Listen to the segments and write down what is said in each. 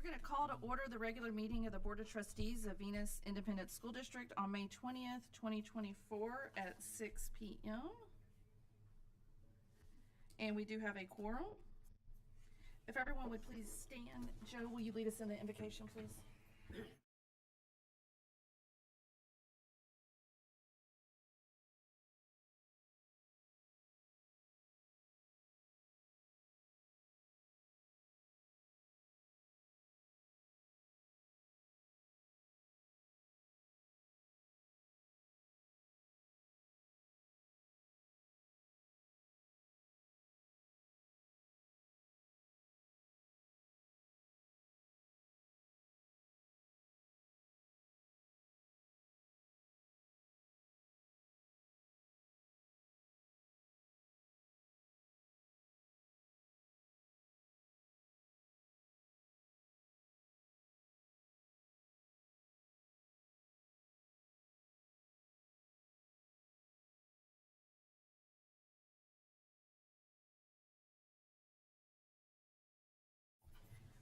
We're going to call to order the regular meeting of the Board of Trustees of Venus Independent School District on May 20th, 2024 at 6 p.m. And we do have a quorum. If everyone would please stand. Joe, will you lead us in the invocation, please?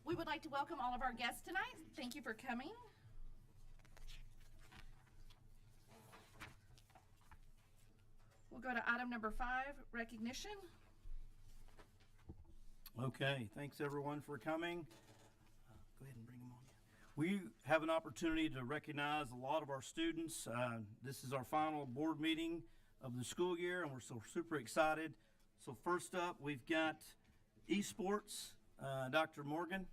We would like to welcome all of our guests tonight. Thank you for coming. We'll go to item number 5, recognition. Okay, thanks everyone for coming. Go ahead and bring them on. We have an opportunity to recognize a lot of our students. This is our final board meeting of the school year, and we're so super excited. So first up, we've got esports, Dr. Morgan.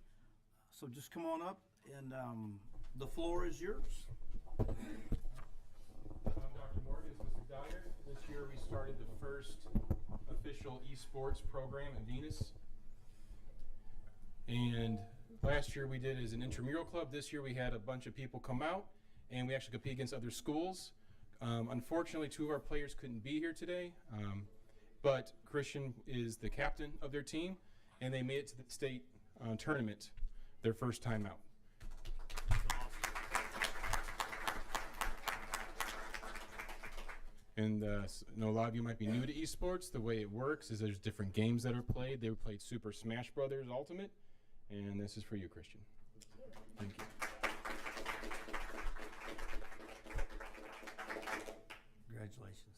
So just come on up, and the floor is yours. I'm Dr. Morgan, it's Mr. Dyer. This year we started the first official esports program at Venus. And last year we did it as an intramural club. This year we had a bunch of people come out, and we actually compete against other schools. Unfortunately, 2 of our players couldn't be here today, but Christian is the captain of their team, and they made it to the state tournament their first time out. And I know a lot of you might be new to esports. The way it works is there's different games that are played. They played Super Smash Brothers Ultimate, and this is for you, Christian. Thank you. Congratulations.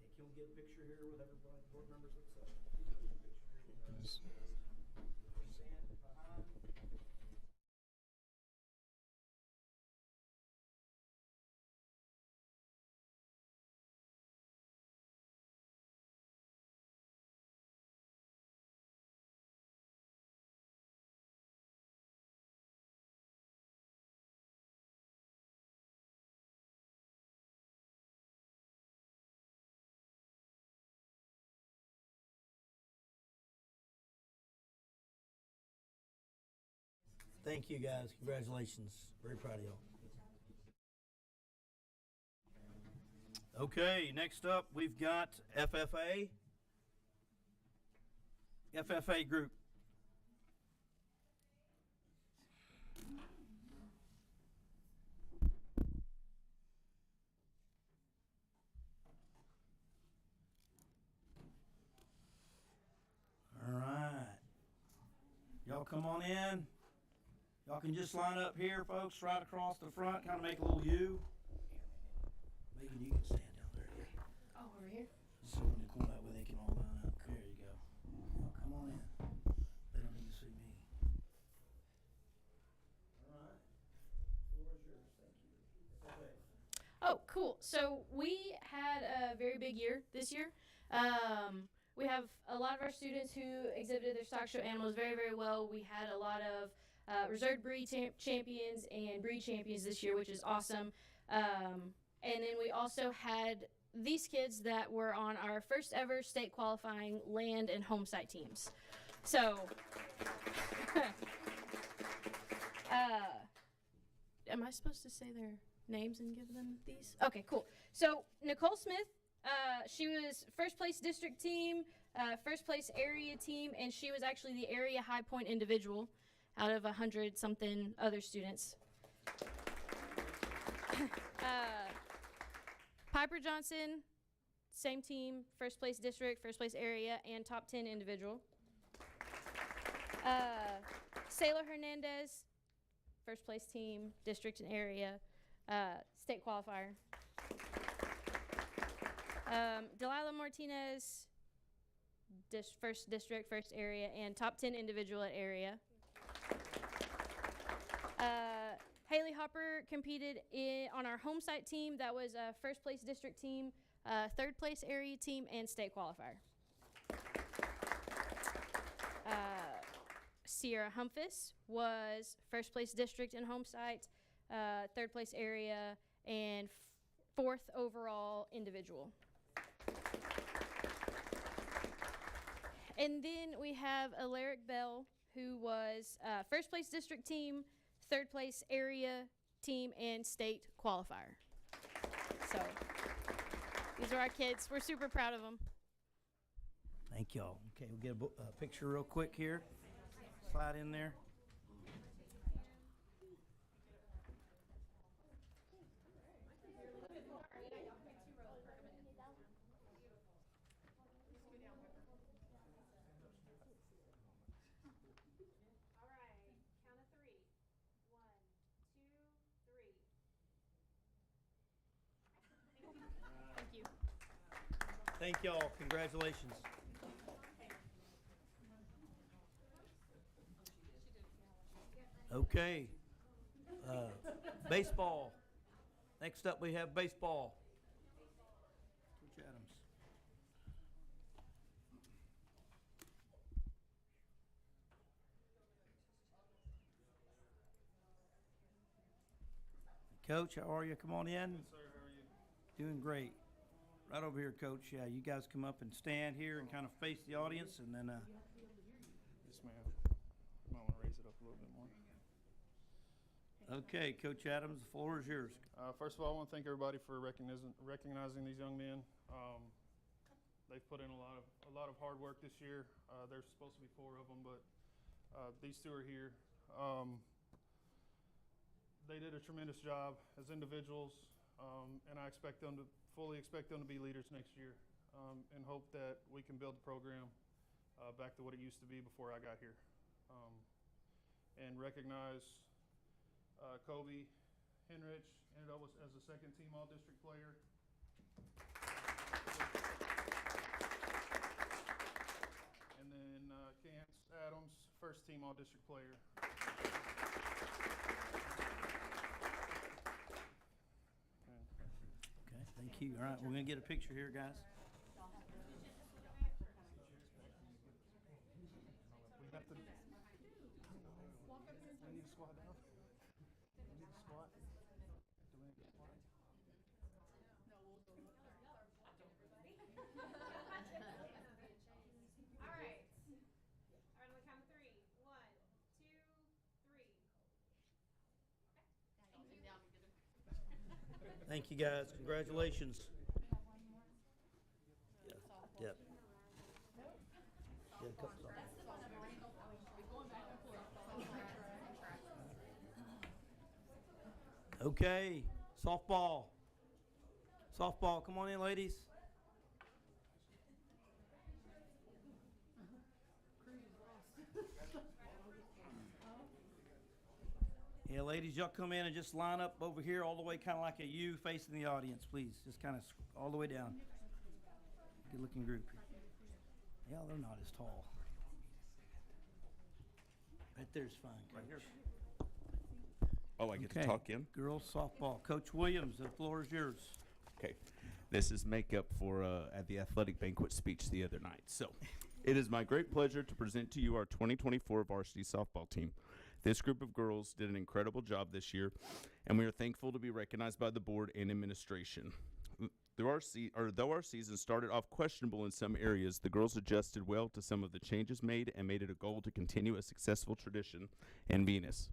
Okay, can we get a picture here with everybody, board members? Yes. Thank you, guys. Congratulations. Very proud of y'all. Okay, next up, we've got FFA. FFA group. All right. Y'all come on in. Y'all can just line up here, folks, right across the front, kind of make a little U. Megan, you can stand down there. Oh, over here? So when they come that way, they can all line up. There you go. Now, come on in. They don't need to see me. All right. Floor is yours. Thank you. Okay. Oh, cool. So we had a very big year this year. We have a lot of our students who exhibited their stock show animals very, very well. We had a lot of reserved breed champions and breed champions this year, which is awesome. And then we also had these kids that were on our first ever state qualifying land and home site teams. So, am I supposed to say their names and give them these? Okay, cool. So Nicole Smith, she was first place district team, first place area team, and she was actually the area high point individual out of 100-something other students. Piper Johnson, same team, first place district, first place area, and top 10 individual. Sailor Hernandez, first place team, district and area, state qualifier. Delilah Martinez, first district, first area, and top 10 individual at area. Haley Hopper competed on our home site team. That was a first place district team, third place area team, and state qualifier. Sierra Humphus was first place district and home site, third place area, and fourth overall individual. And then we have Alaric Bell, who was first place district team, third place area team, and state qualifier. So these are our kids. We're super proud of them. Thank y'all. Okay, we'll get a picture real quick here. Slide in there. Thank y'all. Congratulations. Okay. Baseball. Next up, we have baseball. Coach Adams. Coach, how are you? Come on in. Yes, sir. How are you? Doing great. Right over here, Coach. Yeah, you guys come up and stand here and kind of face the audience, and then Yes, ma'am. Might want to raise it up a little bit more. okay, Coach Adams, the floor is yours. First of all, I want to thank everybody for recognizing these young men. They've put in a lot of hard work this year. There's supposed to be 4 of them, but these 2 are here. They did a tremendous job as individuals, and I fully expect them to be leaders next year, and hope that we can build the program back to what it used to be before I got here, and recognize Kobe Henrich ended up as a second team all-district player. And then Cance Adams, first team all-district player. Okay, thank you. All right, we're going to get a picture here, guys. We have to. We need to squat down. We need to squat. Do we need to squat? All right. On the count of 3. 1, 2, 3. Thank you, guys. Congratulations. Yeah. Yep. Yeah, a couple songs. Okay, softball. Softball, come on in, ladies. Yeah, ladies, y'all come in and just line up over here all the way kind of like a U facing the audience, please. Just kind of all the way down. Good looking group. Yeah, they're not as tall. Right there's fine. Right here. Oh, I get Okay. to talk in? Girls softball. Coach Williams, the floor is yours. Okay. This is makeup for at the athletic banquet speech the other night. So, it is my great pleasure to present to you our 2024 varsity softball team. This group of girls did an incredible job this year, and we are thankful to be recognized by the board and administration. Though our season started off questionable in some areas, the girls adjusted well to some of the changes made and made it a goal to continue a successful tradition in Venus.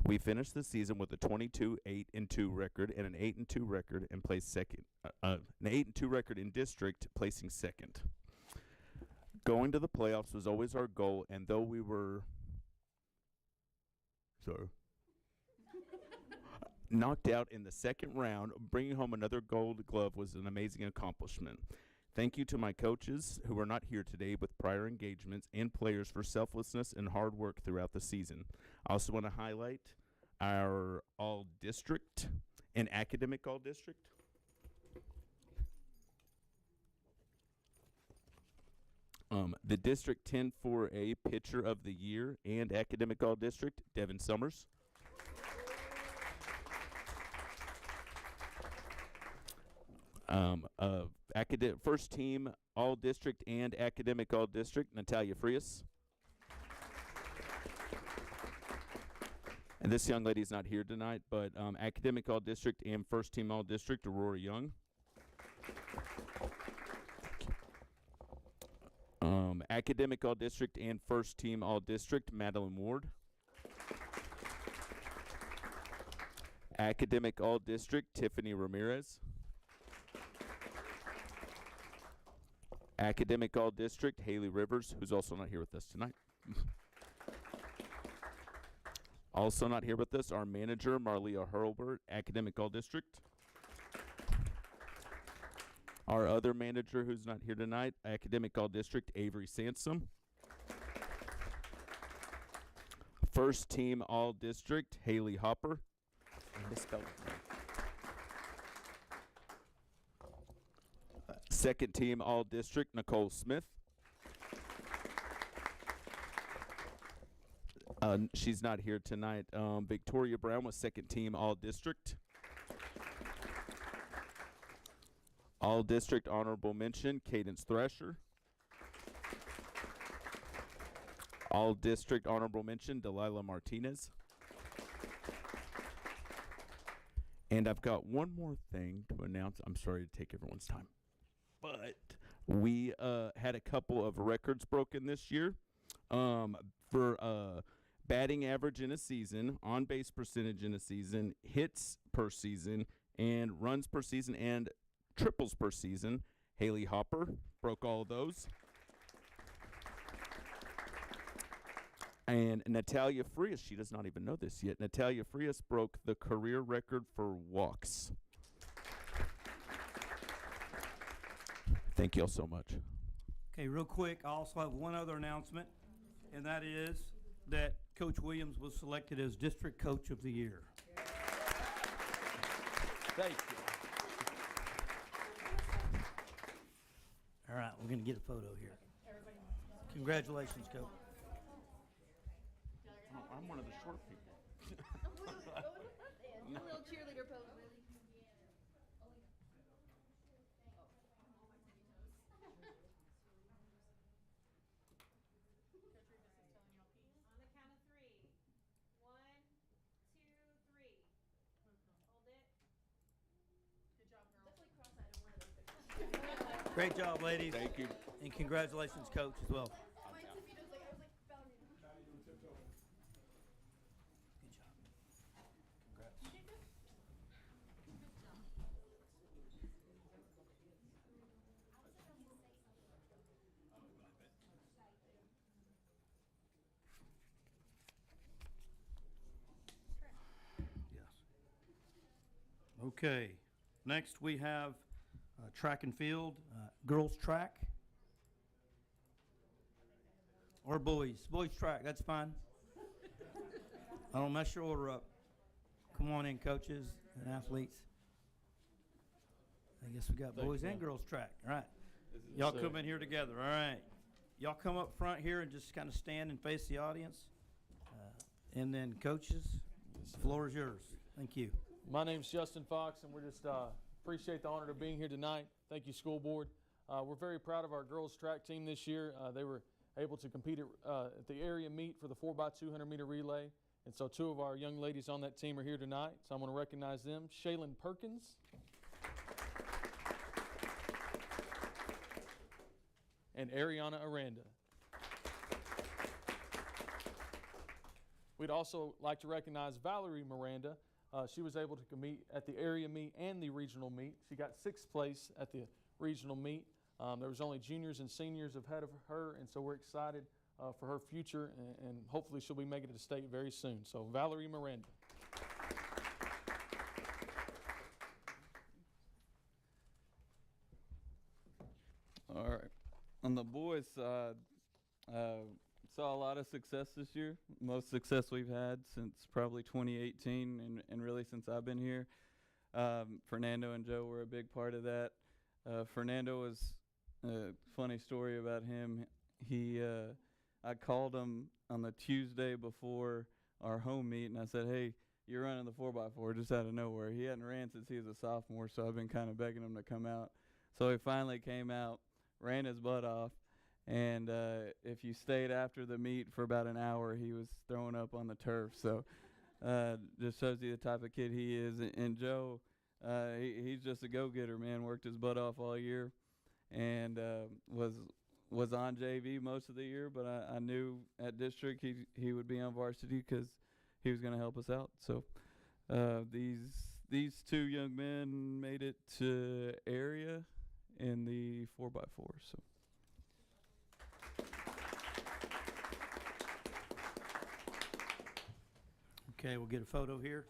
We finished the season with a 22-8-2 record and an 8-2 record and placed second. An 8-2 record in district, placing second. Going to the playoffs was always our goal, and though we were knocked out in the second round, bringing home another gold glove was an amazing accomplishment. Thank you to my coaches who are not here today with prior engagements and players for selflessness and hard work throughout the season. I also want to highlight our all-district and academic all-district. The District 10 4A Pitcher of the Year and Academic All-District, Devin Summers. First team All-District and Academic All-District, Natalia Frias. And this young lady's not here tonight, but Academic All-District and First Team All-District, Aurora Young. Academic All-District and First Team All-District, Madeline Ward. Academic All-District, Tiffany Ramirez. Academic All-District, Haley Rivers, who's also not here with us tonight. Also not here with us, our manager, Marlia Hurlbert, Academic All-District. Our other manager who's not here tonight, Academic All-District, Avery Sansom. First Team All-District, Haley Hopper. Misspelled. Second Team All-District, Nicole Smith. She's not here tonight. Victoria Brown was Second Team All-District. All-District Honorable Mention, Cadence Thrasher. All-District Honorable Mention, Delilah Martinez. And I've got one more thing to announce. I'm sorry to take everyone's time. But we had a couple of records broken this year for batting average in a season, on-base percentage in a season, hits per season, and runs per season, and triples per season. Haley Hopper broke all of those. And Natalia Frias, she does not even know this yet. Natalia Frias broke the career record for walks. Thank you all so much. Okay, real quick, I also have one other announcement, and that is that Coach Williams was selected as District Coach of the Year. Thank you. All right, we're going to get a photo here. Congratulations, Coach. I'm one of the short people. A little cheerleader pose, really. On the count of three. 1, 2, 3. Hold it. Definitely cross-eyed on one of those pictures. Great job, ladies. Thank you. And congratulations, Coach, as well. My Tiffy was like, I was like, bounding. Good job. Congrats. Yes. Okay. Next, we have track and field, girls track. Or boys. Boys track, that's fine. I don't mess your order up. Come on in, coaches and athletes. I guess we got boys and girls track. All right. Y'all come in here together. All right. Y'all come up front here and just kind of stand and face the audience. And then coaches, the floor is yours. Thank you. My name's Justin Fox, and we're just appreciate the honor of being here tonight. Thank you, school board. We're very proud of our girls track team this year. They were able to compete at the area meet for the 4x200 meter relay. And so two of our young ladies on that team are here tonight. So I want to recognize them. Shaylin Perkins. And Ariana Aranda. We'd also like to recognize Valerie Miranda. She was able to compete at the area meet and the regional meet. She got 6th place at the regional meet. There was only juniors and seniors ahead of her, and so we're excited for her future, and hopefully she'll be making it to state very soon. So Valerie Miranda. on the boys' side, saw a lot of success this year. Most success we've had since probably 2018, and really since I've been here. Fernando and Joe were a big part of that. Fernando was a funny story about him. I called him on the Tuesday before our home meet, and I said, "Hey, you're running the 4x4 just out of nowhere." He hadn't ran since he was a sophomore, so I've been kind of begging him to come out. So he finally came out, ran his butt off, and if you stayed after the meet for about an hour, he was throwing up on the turf. So just shows you the type of kid he is. And Joe, he's just a go-getter, man. Worked his butt off all year, and was on JV most of the year, but I knew at district he would be on varsity because he was going to help us out. So these two young men made it to area in the 4x4. So. Okay, we'll get a photo here.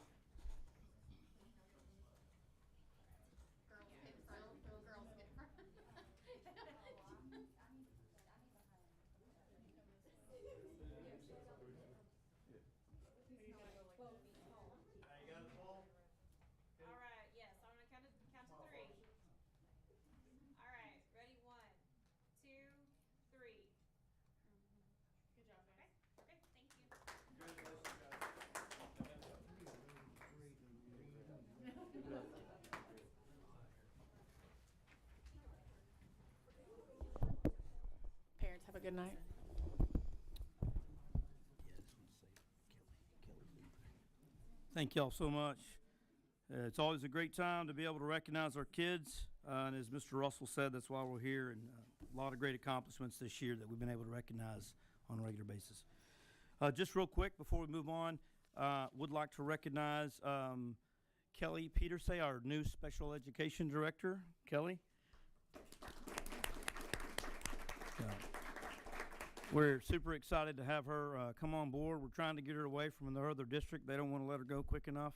All right, yes, I'm gonna count to three. All right, ready? 1, 2, 3. Good job, guys. Okay, thank you. Parents, have a good night. Thank y'all so much. It's always a great time to be able to recognize our kids. And as Mr. Russell said, that's why we're here, and a lot of great accomplishments this year that we've been able to recognize on a regular basis. Just real quick before we move on, would like to recognize Kelly Petersay, our new Special Education Director. Kelly? We're super excited to have her come on board. We're trying to get her away from the other district. They don't want to let her go quick enough.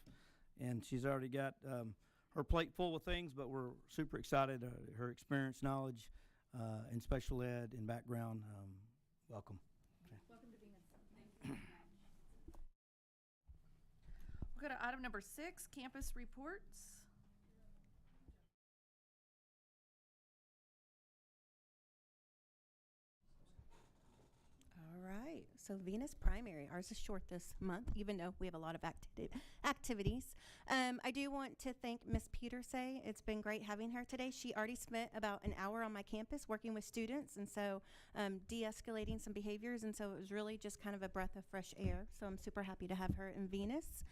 And she's already got her plate full with things, but we're super excited. Her experience, knowledge in special ed and background. Welcome. Welcome to Venus. We'll go to item number 6, campus reports. All right, so Venus Primary, ours is short this month, even though we have a lot of activities. I do want to thank Miss Petersay. It's been great having her today. She already spent about an hour on my campus working with students, and so de-escalating some behaviors, and so it was really just kind of a breath of fresh air. So I'm super happy to have her in Venus.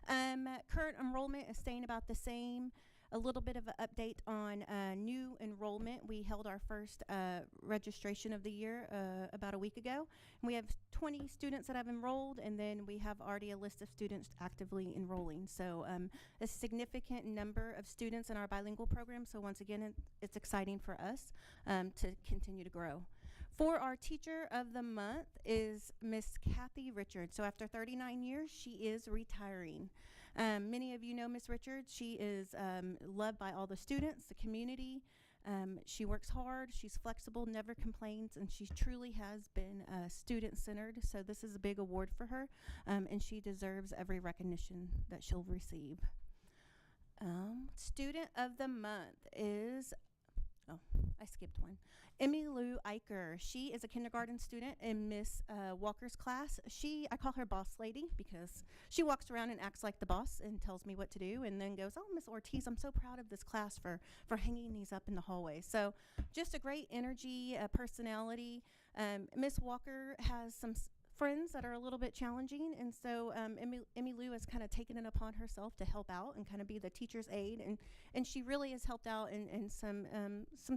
Current enrollment is staying about the same. A little bit of an update on new enrollment. We held our first registration of the year about a week ago. And we have 20 students that have enrolled, and then we have already a list of students actively enrolling. So a significant number of students in our bilingual program. So once again, it's exciting for us to continue to grow. For our teacher of the month is Miss Kathy Richards. So after 39 years, she is retiring. Many of you know Miss Richards. She is loved by all the students, the community. She works hard, she's flexible, never complains, and she truly has been student-centered. So this is a big award for her, and she deserves every recognition that she'll receive. Student of the month is, oh, I skipped one. Emmy Lou Eicher. She is a kindergarten student in Miss Walker's class. I call her boss lady because she walks around and acts like the boss and tells me what to do, and then goes, "Oh, Miss Ortiz, I'm so proud of this class for hanging these up in the hallway." So just a great energy, personality. Miss Walker has some friends that are a little bit challenging, and so Emmy Lou has kind of taken it upon herself to help out and kind of be the teacher's aide, and she really has helped out in some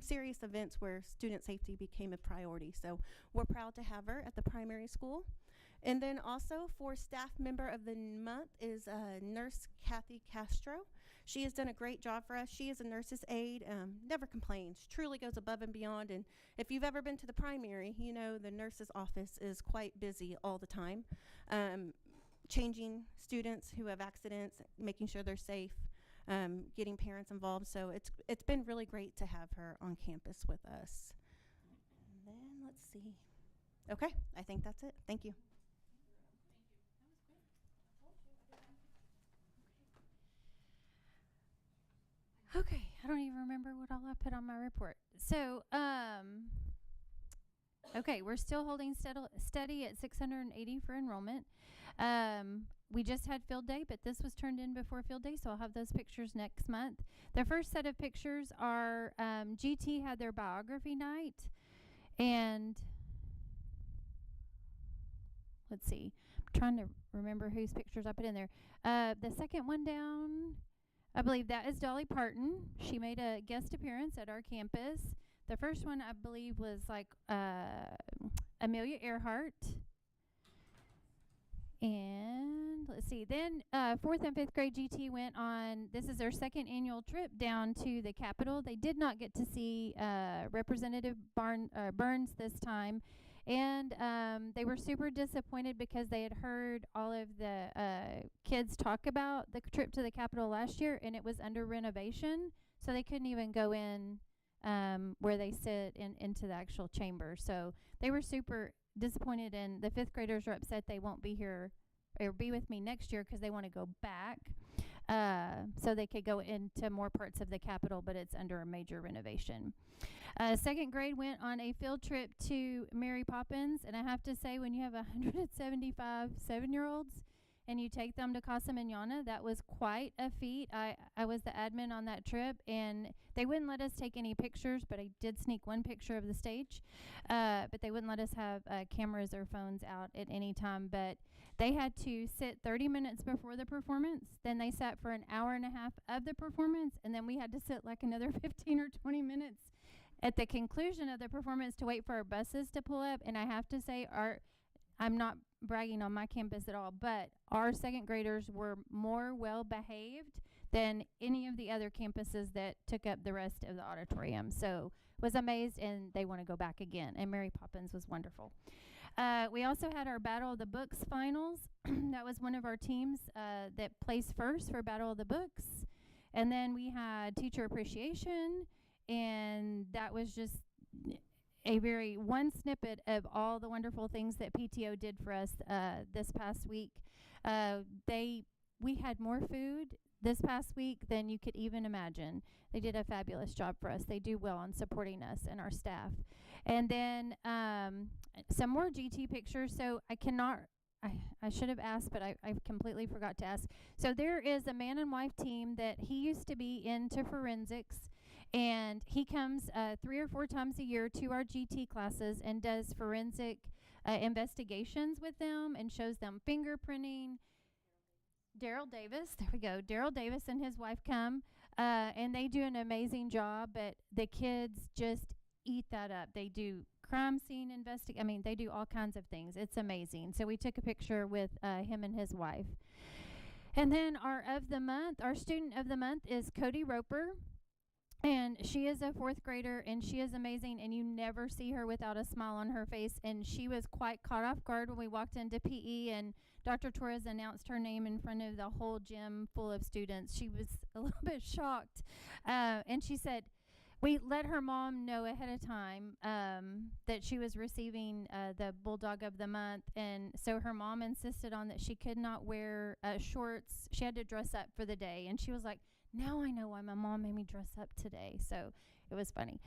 serious events where student safety became a priority. So we're proud to have her at the primary school. And then also for staff member of the month is Nurse Kathy Castro. She has done a great job for us. She is a nurse's aide, never complains, truly goes above and beyond. And if you've ever been to the primary, you know the nurse's office is quite busy all the time, changing students who have accidents, making sure they're safe, getting parents involved. So it's been really great to have her on campus with us. And see. Okay, I think that's it. Thank you. Okay, I don't even remember what all I put on my report. So, okay, we're still holding steady at 680 for enrollment. We just had field day, but this was turned in before field day, so I'll have those pictures next month. The first set of pictures are GT had their biography night, and let's see, I'm trying to remember whose pictures I put in there. The second one down, I believe that is Dolly Parton. She made a guest appearance at our campus. The first one, I believe, was like Amelia Earhart. And let's see, then 4th and 5th grade GT went on, this is their second annual trip down to the Capitol. They did not get to see Representative Burns this time. And they were super disappointed because they had heard all of the kids talk about the trip to the Capitol last year, and it was under renovation, so they couldn't even go in where they sit into the actual chamber. So they were super disappointed, and the 5th graders are upset they won't be here or be with me next year because they want to go back so they could go into more parts of the Capitol, but it's under a major renovation. 2nd grade went on a field trip to Mary Poppins, and I have to say, when you have 175 7-year-olds and you take them to Casa Manana, that was quite a feat. I was the admin on that trip, and they wouldn't let us take any pictures, but I did sneak one picture of the stage. But they wouldn't let us have cameras or phones out at any time. But they had to sit 30 minutes before the performance. Then they sat for an hour and a half of the performance, and then we had to sit like another 15 or 20 minutes at the conclusion of the performance to wait for our buses to pull up. And I have to say, I'm not bragging on my campus at all, but our 2nd graders were more well behaved than any of the other campuses that took up the rest of the auditorium. So was amazed, and they want to go back again. And Mary Poppins was wonderful. We also had our Battle of the Books finals. That was one of our teams that placed first for Battle of the Books. And then we had teacher appreciation, and that was just a very one snippet of all the wonderful things that PTO did for us this past week. We had more food this past week than you could even imagine. They did a fabulous job for us. They do well on supporting us and our staff. And then some more GT pictures. So I should have asked, but I completely forgot to ask. So there is a man and wife team that he used to be into forensics, and he comes 3 or 4 times a year to our GT classes and does forensic investigations with them and shows them fingerprinting. Daryl Davis, there we go. Daryl Davis and his wife come, and they do an amazing job, but the kids just eat that up. They do crime scene they do all kinds of things. It's amazing. So we took a picture with him and his wife. And then our student of the month is Cody Roper. And she is a 4th grader, and she is amazing, and you never see her without a smile on her face. And she was quite caught off guard when we walked into PE, and Dr. Torres announced her name in front of the whole gym full of students. She was a little bit shocked. And she said, we let her mom know ahead of time that she was receiving the Bulldog of the Month. And so her mom insisted on that she could not wear shorts. She had to dress up for the day. And she was like, now I know why my mom made me dress up today. So it was funny.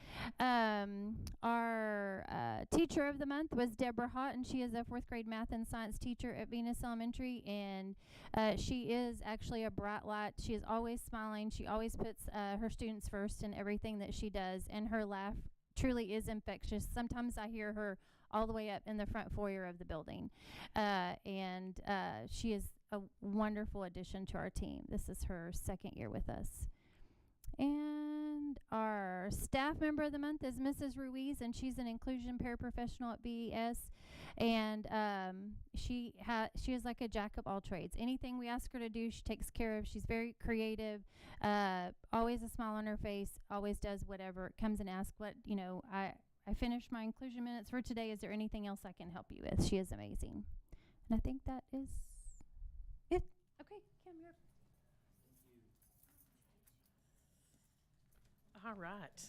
Our teacher of the month was Deborah Hott, and she is a 4th grade math and science teacher at Venus Elementary. And she is actually a bright light. She is always smiling. She always puts her students first in everything that she does. And her laugh truly is infectious. Sometimes I hear her all the way up in the front foyer of the building. And she is a wonderful addition to our team. This is her 2nd year with us. And our staff member of the month is Mrs. Ruiz, and she's an inclusion paraprofessional at VES. And she is like a jack of all trades. Anything we ask her to do, she takes care of. She's very creative, always a smile on her face, always does whatever, comes and asks I finished my inclusion minutes for today. Is there anything else I can help you with? She is amazing. And I think that is it. Okay, Kim, you're. All right.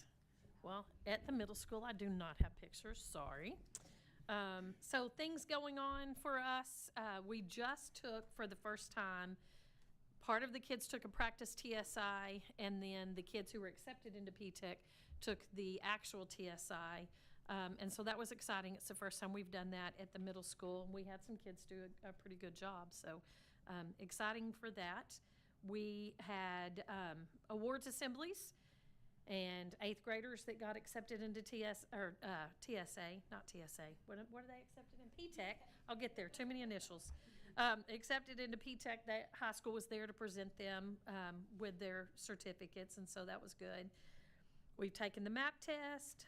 Well, at the middle school, I do not have pictures, sorry. So things going on for us. We just took, for the first time, part of the kids took a practice TSI, and then the kids who were accepted into P-TECH took the actual TSI. And so that was exciting. It's the first time we've done that at the middle school. We had some kids do a pretty good job, so exciting for that. We had awards assemblies and 8th graders that got accepted into TSA, not TSA. What are they accepted in? P-TECH. I'll get there. Too many initials. Accepted into P-TECH. That high school was there to present them with their certificates, and so that was good. We've taken the MAP test.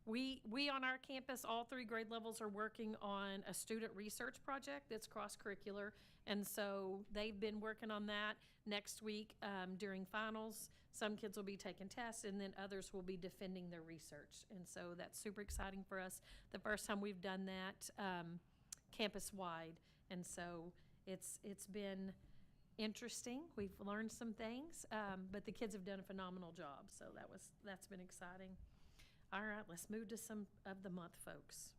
We on our campus, all 3 grade levels are working on a student research project that's cross-curricular, and so they've been working on that. Next week during finals, some kids will be taking tests, and then others will be defending their research, and so that's super exciting for us. The first time we've done that campus-wide, and so it's been interesting. We've learned some things, but the kids have done a phenomenal job, so that's been exciting. All right, let's move to some of the month folks.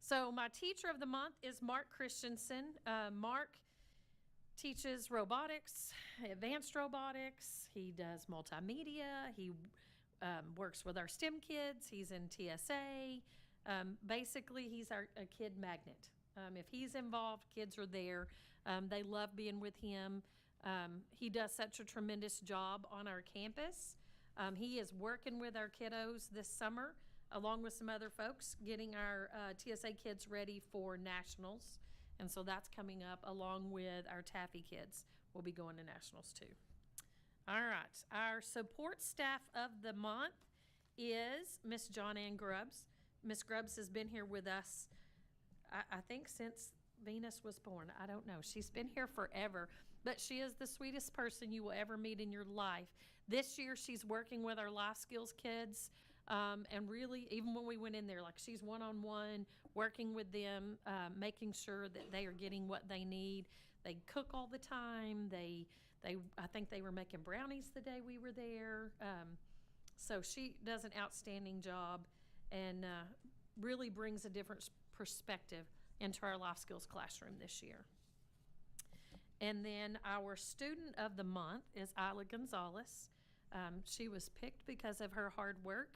So my teacher of the month is Mark Christensen. Mark teaches robotics, advanced robotics. He does multimedia. He works with our STEM kids. He's in TSA. Basically, he's a kid magnet. If he's involved, kids are there. They love being with him. He does such a tremendous job on our campus. He is working with our kiddos this summer, along with some other folks, getting our TSA kids ready for nationals. And so that's coming up along with our Taffy kids. We'll be going to nationals too. All right, our support staff of the month is Miss John Ann Grubbs. Miss Grubbs has been here with us, I think since Venus was born. I don't know. She's been here forever, but she is the sweetest person you will ever meet in your life. This year, she's working with our life skills kids, and really, even when we went in there, like she's one-on-one, working with them, making sure that they are getting what they need. They cook all the time. I think they were making brownies the day we were there. So she does an outstanding job and really brings a different perspective into our life skills classroom this year. And then our student of the month is Isla Gonzalez. She was picked because of her hard work,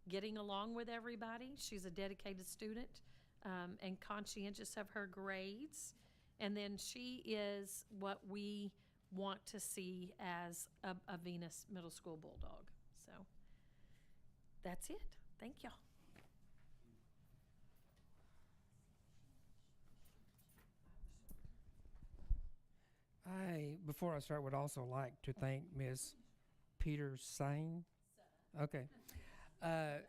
getting along with everybody. She's a dedicated student and conscientious of her grades. And then she is what we want to see as a Venus Middle School Bulldog. So that's it. Thank y'all. Before I start, would also like to thank Ms. Peterson. Okay.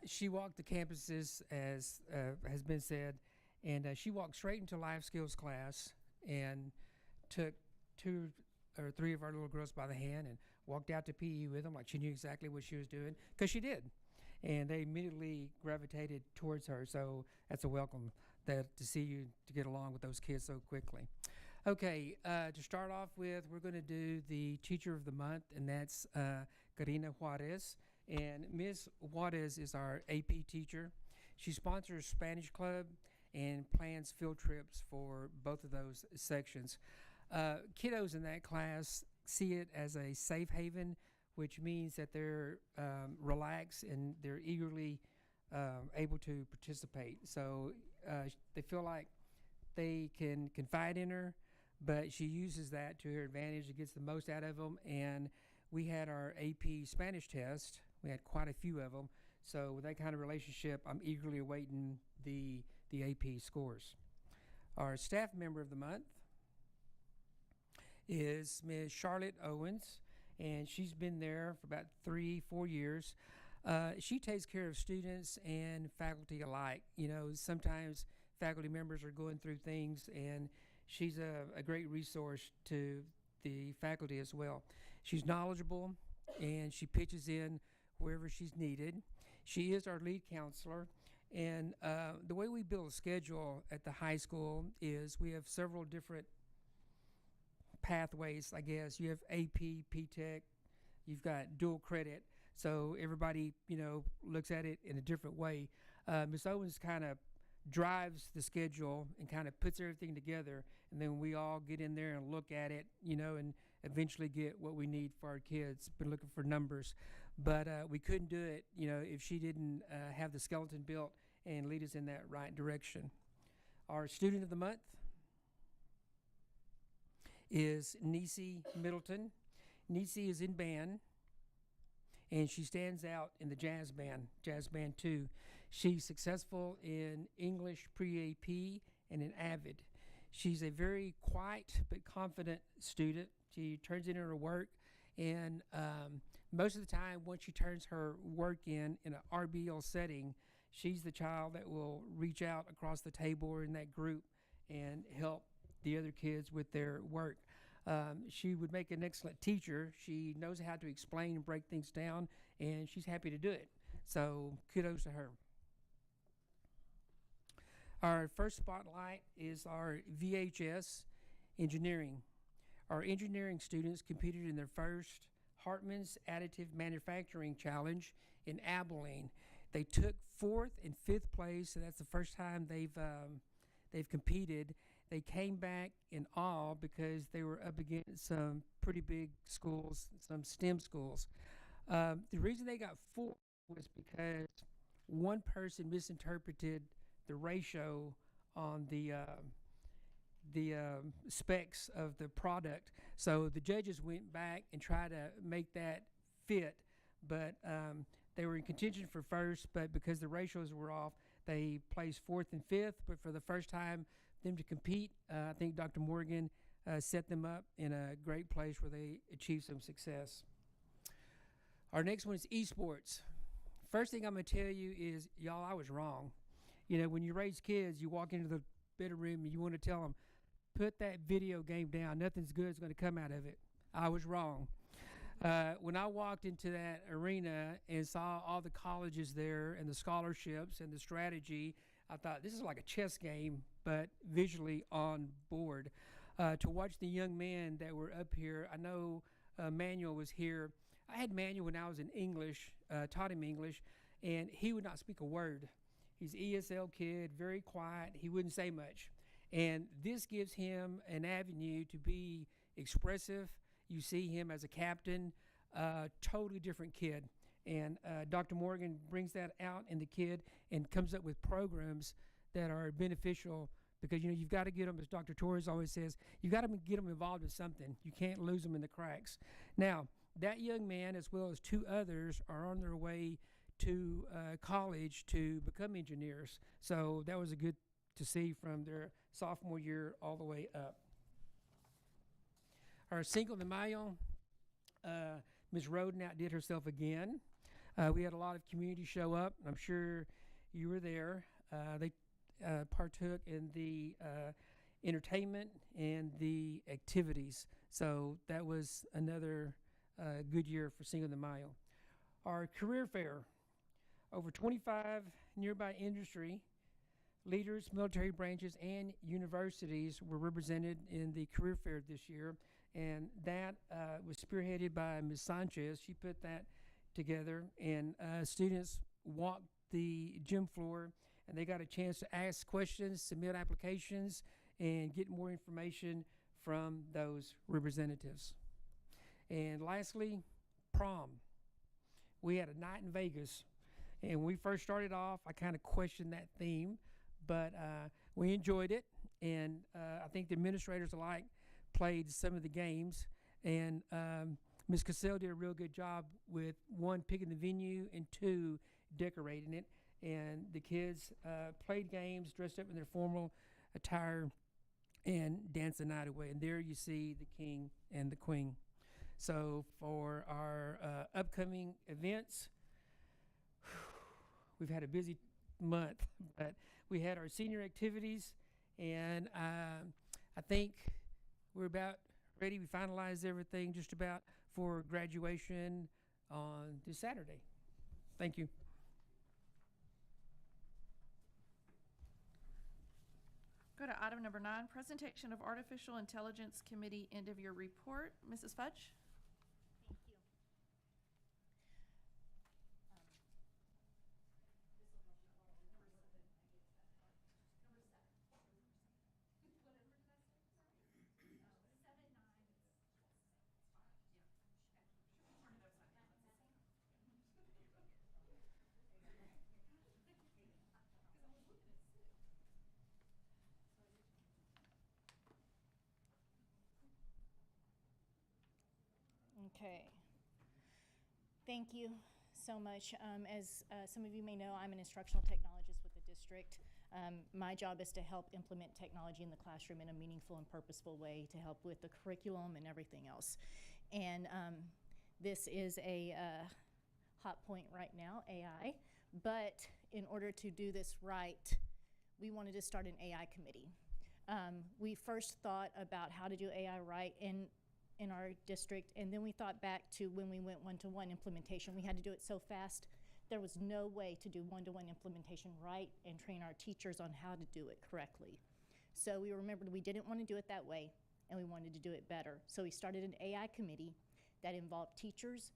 She walked the campuses, as has been said, and she walked straight into life skills class and took 2 or 3 of our little girls by the hand and walked out to PE with them like she knew exactly what she was doing, because she did. And they immediately gravitated towards her, so that's a welcome to see you to get along with those kids so quickly. Okay, to start off with, we're going to do the Teacher of the Month, and that's Karina Juarez. And Ms. Juarez is our AP teacher. She sponsors Spanish Club and plans field trips for both of those sections. Kiddos in that class see it as a safe haven, which means that they're relaxed and they're eagerly able to participate. So they feel like they can confide in her, but she uses that to her advantage. It gets the most out of them. And we had our AP Spanish test. We had quite a few of them. So with that kind of relationship, I'm eagerly awaiting the AP scores. Our staff member of the month is Ms. Charlotte Owens, and she's been there for about 3-4 years. She takes care of students and faculty alike. You know, sometimes faculty members are going through things, and she's a great resource to the faculty as well. She's knowledgeable, and she pitches in wherever she's needed. She is our lead counselor, and the way we build a schedule at the high school is we have several different pathways, I guess. You have AP, P-TECH, you've got dual credit, so everybody, you know, looks at it in a different way. Miss Owens kind of drives the schedule and kind of puts everything together, and then we all get in there and look at it, and eventually get what we need for our kids. Been looking for numbers, but we couldn't do it, if she didn't have the skeleton built and lead us in that right direction. Our student of the month is Nisi Middleton. Nisi is in band, and she stands out in the Jazz Band 2. She's successful in English pre-AP and in AVID. She's a very quiet but confident student. She turns in her work, and most of the time, once she turns her work in an RBL setting, she's the child that will reach out across the table or in that group and help the other kids with their work. She would make an excellent teacher. She knows how to explain and break things down, and she's happy to do it. So kudos to her. Our first spotlight is our VHS engineering. Our engineering students competed in their first Hartman's Additive Manufacturing Challenge in Abilene. They took 4th and 5th place, so that's the first time they've competed. They came back in awe because they were up against some pretty big schools, some STEM schools. The reason they got 4th was because one person misinterpreted the ratio on the specs of the product. So the judges went back and tried to make that fit, but they were in contention for first, but because the ratios were off, they placed 4th and 5th. But for the first time them to compete, I think Dr. Morgan set them up in a great place where they achieved some success. Our next one is esports. First thing I'm going to tell you is, y'all, I was wrong. When you raise kids, you walk into the bedroom and you want to tell them, put that video game down. Nothing's good is going to come out of it. I was wrong. When I walked into that arena and saw all the colleges there and the scholarships and the strategy, I thought this is like a chess game, but visually on board. To watch the young men that were up here, I know Manuel was here. I had Manuel when I was in English, taught him English, and he would not speak a word. He's an ESL kid, very quiet. He wouldn't say much. And this gives him an avenue to be expressive. You see him as a captain, totally different kid. And Dr. Morgan brings that out in the kid and comes up with programs that are beneficial because, you've got to get them, as Dr. Torres always says, you've got to get them involved in something. You can't lose them in the cracks. Now, that young man, as well as 2 others, are on their way to college to become engineers. So that was a good to see from their sophomore year all the way up. Our Cinco de Mayo, Ms. Roden outdid herself again. We had a lot of community show up. I'm sure you were there. They partook in the entertainment and the activities. So that was another good year for Cinco de Mayo. Our career fair, over 25 nearby industry leaders, military branches, and universities were represented in the career fair this year, and that was spearheaded by Ms. Sanchez. She put that together, and students walked the gym floor, and they got a chance to ask questions, submit applications, and get more information from those representatives. And lastly, prom. We had a night in Vegas, and when we first started off, I kind of questioned that theme, but we enjoyed it, and I think the administrators alike played some of the games, and Ms. Cassell did a real good job with 1, picking the venue, and 2, decorating it, and the kids played games, dressed up in their formal attire, and danced the night away, and there you see the king and the queen. So for our upcoming events, we've had a busy month, but we had our senior activities, and I think we're about ready. We finalized everything just about for graduation on this Saturday. Thank you. Go to item number 9, presentation of Artificial Intelligence Committee end of year report. Mrs. Fudge? Thank you. Okay. Thank you so much. As some of you may know, I'm an instructional technologist with the district. My job is to help implement technology in the classroom in a meaningful and purposeful way to help with the curriculum and everything else. And this is a hot point right now, AI. But in order to do this right, we wanted to start an AI committee. We first thought about how to do AI right in our district, and then we thought back to when we went one-to-one implementation. We had to do it so fast, there was no way to do one-to-one implementation right and train our teachers on how to do it correctly. So we remembered we didn't want to do it that way, and we wanted to do it better. So we started an AI committee that involved teachers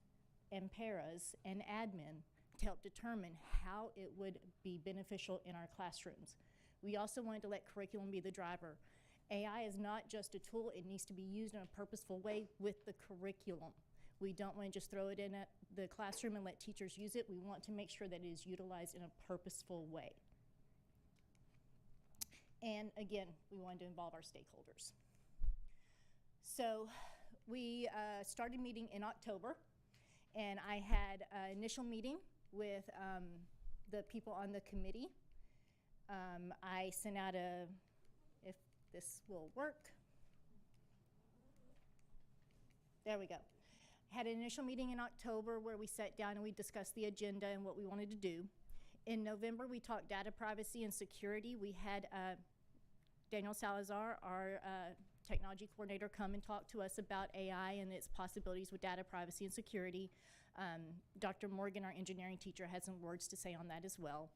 and paras and admin to help determine how it would be beneficial in our classrooms. We also wanted to let curriculum be the driver. AI is not just a tool, it needs to be used in a purposeful way with the curriculum. We don't want to just throw it in at the classroom and let teachers use it. We want to make sure that it is utilized in a purposeful way. And again, we wanted to involve our stakeholders. So we started meeting in October, and I had an initial meeting with the people on the committee. I sent out if this will work. There we go. Had an initial meeting in October where we sat down and we discussed the agenda and what we wanted to do. In November, we talked data privacy and security. We had Daniel Salazar, our technology coordinator, come and talk to us about AI and its possibilities with data privacy and security. Dr. Morgan, our engineering teacher, had some words to say on that as well.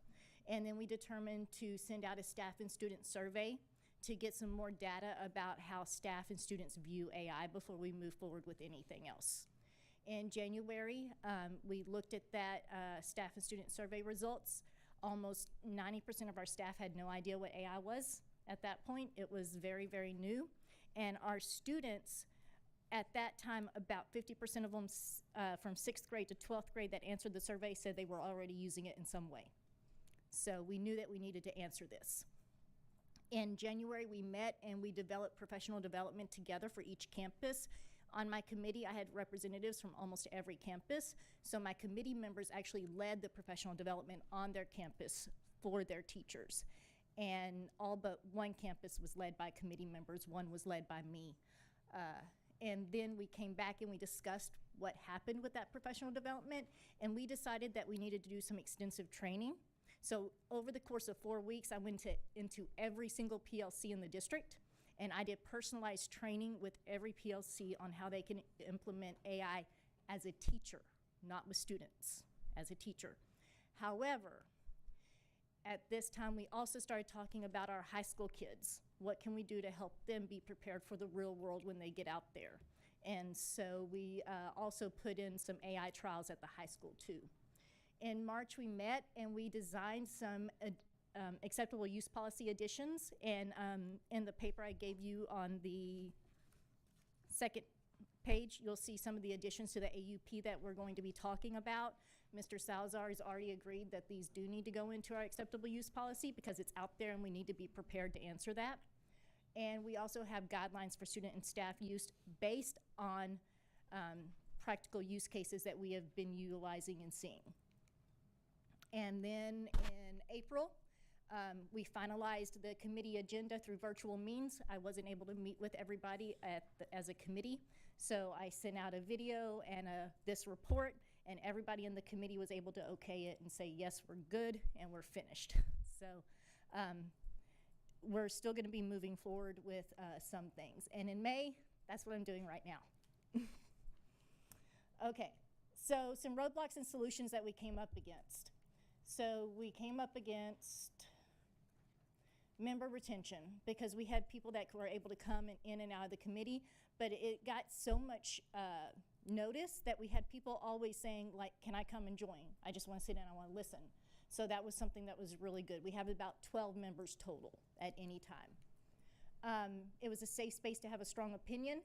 And then we determined to send out a staff and student survey to get some more data about how staff and students view AI before we move forward with anything else. In January, we looked at that staff and student survey results. Almost 90% of our staff had no idea what AI was at that point. It was very, very new. And our students, at that time, about 50% of them from 6th grade to 12th grade that answered the survey said they were already using it in some way. So we knew that we needed to answer this. In January, we met and we developed professional development together for each campus. On my committee, I had representatives from almost every campus. So my committee members actually led the professional development on their campus for their teachers. And all but one campus was led by committee members. One was led by me. And then we came back and we discussed what happened with that professional development. And we decided that we needed to do some extensive training. So over the course of 4 weeks, I went into every single PLC in the district, and I did personalized training with every PLC on how they can implement AI as a teacher, not with students, as a teacher. However, at this time, we also started talking about our high school kids. What can we do to help them be prepared for the real world when they get out there? And so we also put in some AI trials at the high school too. In March, we met and we designed some acceptable use policy additions. And in the paper I gave you on the second page, you'll see some of the additions to the AUP that we're going to be talking about. Mr. Salazar has already agreed that these do need to go into our acceptable use policy because it's out there and we need to be prepared to answer that. And we also have guidelines for student and staff use based on practical use cases that we have been utilizing and seeing. And then in April, we finalized the committee agenda through virtual means. I wasn't able to meet with everybody as a committee, so I sent out a video and this report, and everybody in the committee was able to okay it and say, yes, we're good, and we're finished. So we're still gonna be moving forward with some things. And in May, that's what I'm doing right now. Okay, so some roadblocks and solutions that we came up against. So we came up against member retention because we had people that were able to come in and out of the committee, but it got so much notice that we had people always saying, like, can I come and join? I just want to sit in, I want to listen. So that was something that was really good. We have about 12 members total at any time. It was a safe space to have a strong opinion.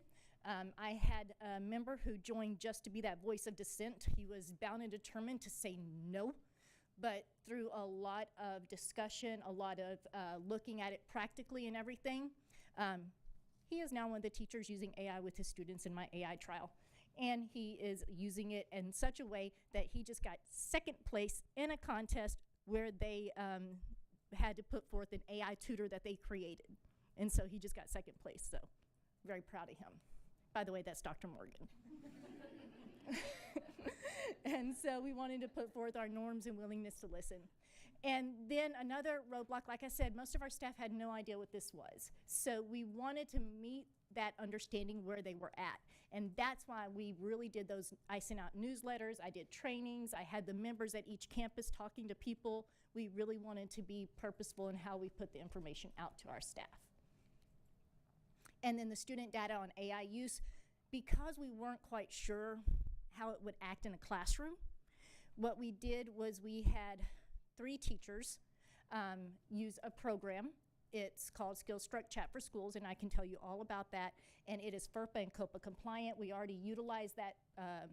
I had a member who joined just to be that voice of dissent. He was bound and determined to say no. But through a lot of discussion, a lot of looking at it practically and everything, he is now one of the teachers using AI with his students in my AI trial. And he is using it in such a way that he just got second place in a contest where they had to put forth an AI tutor that they created. And so he just got second place, so very proud of him. By the way, that's Dr. Morgan. And so we wanted to put forth our norms and willingness to listen. And then another roadblock, like I said, most of our staff had no idea what this was. So we wanted to meet that understanding where they were at. And that's why we really did those. I sent out newsletters, I did trainings, I had the members at each campus talking to people. We really wanted to be purposeful in how we put the information out to our staff. And then the student data on AI use, because we weren't quite sure how it would act in a classroom, what we did was we had 3 teachers use a program. It's called SkillStruck Chat for Schools, and I can tell you all about that. And it is FERPA and COPA compliant. We already utilize that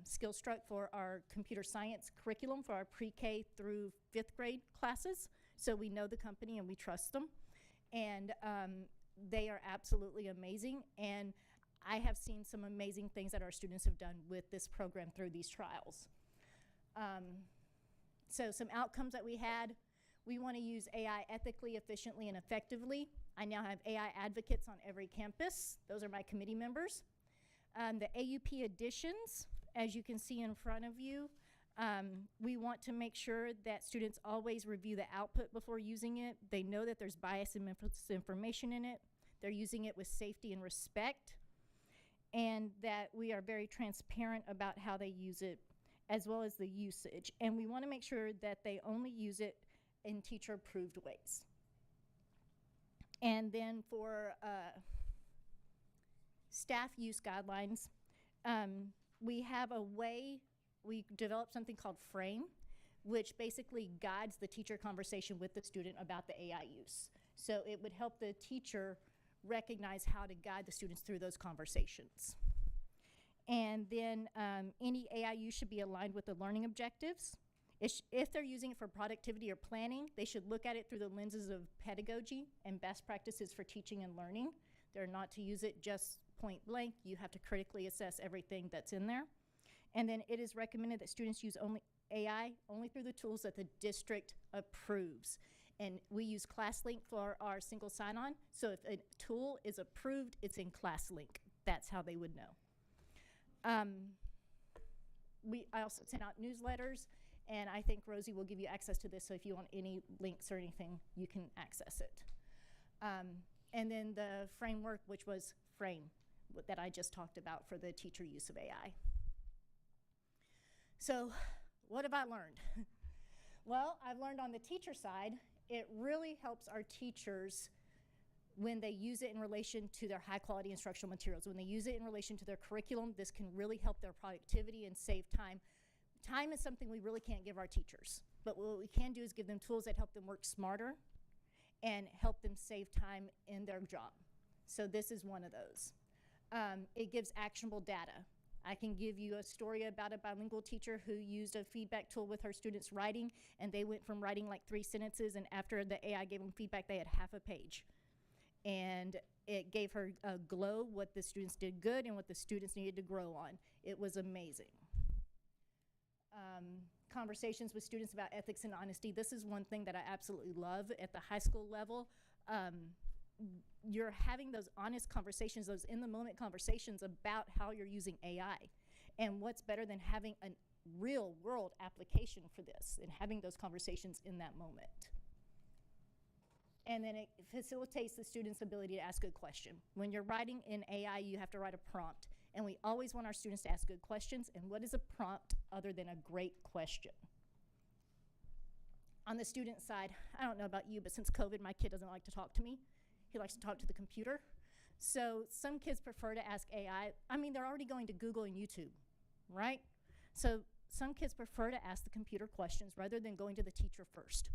SkillStruck for our computer science curriculum for our pre-K through 5th grade classes. So we know the company and we trust them. And they are absolutely amazing. And I have seen some amazing things that our students have done with this program through these trials. So some outcomes that we had: we want to use AI ethically, efficiently, and effectively. I now have AI advocates on every campus. Those are my committee members. The AUP additions, as you can see in front of you, we want to make sure that students always review the output before using it. They know that there's bias and misinformation in it. They're using it with safety and respect, and that we are very transparent about how they use it, as well as the usage. And we want to make sure that they only use it in teacher-approved ways. And then for staff use guidelines, we have a way, we developed something called FRAME, which basically guides the teacher conversation with the student about the AI use. So it would help the teacher recognize how to guide the students through those conversations. And then any AI use should be aligned with the learning objectives. If they're using it for productivity or planning, they should look at it through the lenses of pedagogy and best practices for teaching and learning. They're not to use it just point blank. You have to critically assess everything that's in there. And then it is recommended that students use AI only through the tools that the district approves. And we use ClassLink for our single sign-on. So if a tool is approved, it's in ClassLink. That's how they would know. I also sent out newsletters, and I think Rosie will give you access to this, so if you want any links or anything, you can access it. And then the framework, which was FRAME, that I just talked about for the teacher use of AI. So what have I learned? Well, I've learned on the teacher side, it really helps our teachers when they use it in relation to their high quality instructional materials. When they use it in relation to their curriculum, this can really help their productivity and save time. Time is something we really can't give our teachers, but what we can do is give them tools that help them work smarter and help them save time in their job. So this is one of those. It gives actionable data. I can give you a story about a bilingual teacher who used a feedback tool with her students writing, and they went from writing like 3 sentences, and after the AI gave them feedback, they had half a page. And it gave her a glow what the students did good and what the students needed to grow on. It was amazing. Conversations with students about ethics and honesty. This is one thing that I absolutely love at the high school level. You're having those honest conversations, those in-the-moment conversations about how you're using AI. And what's better than having a real-world application for this and having those conversations in that moment. And then it facilitates the student's ability to ask good question. When you're writing in AI, you have to write a prompt. And we always want our students to ask good questions. And what is a prompt other than a great question? On the student side, I don't know about you, but since COVID, my kid doesn't like to talk to me. He likes to talk to the computer. So some kids prefer to ask AI. I mean, they're already going to Google and YouTube, right? So some kids prefer to ask the computer questions rather than going to the teacher first.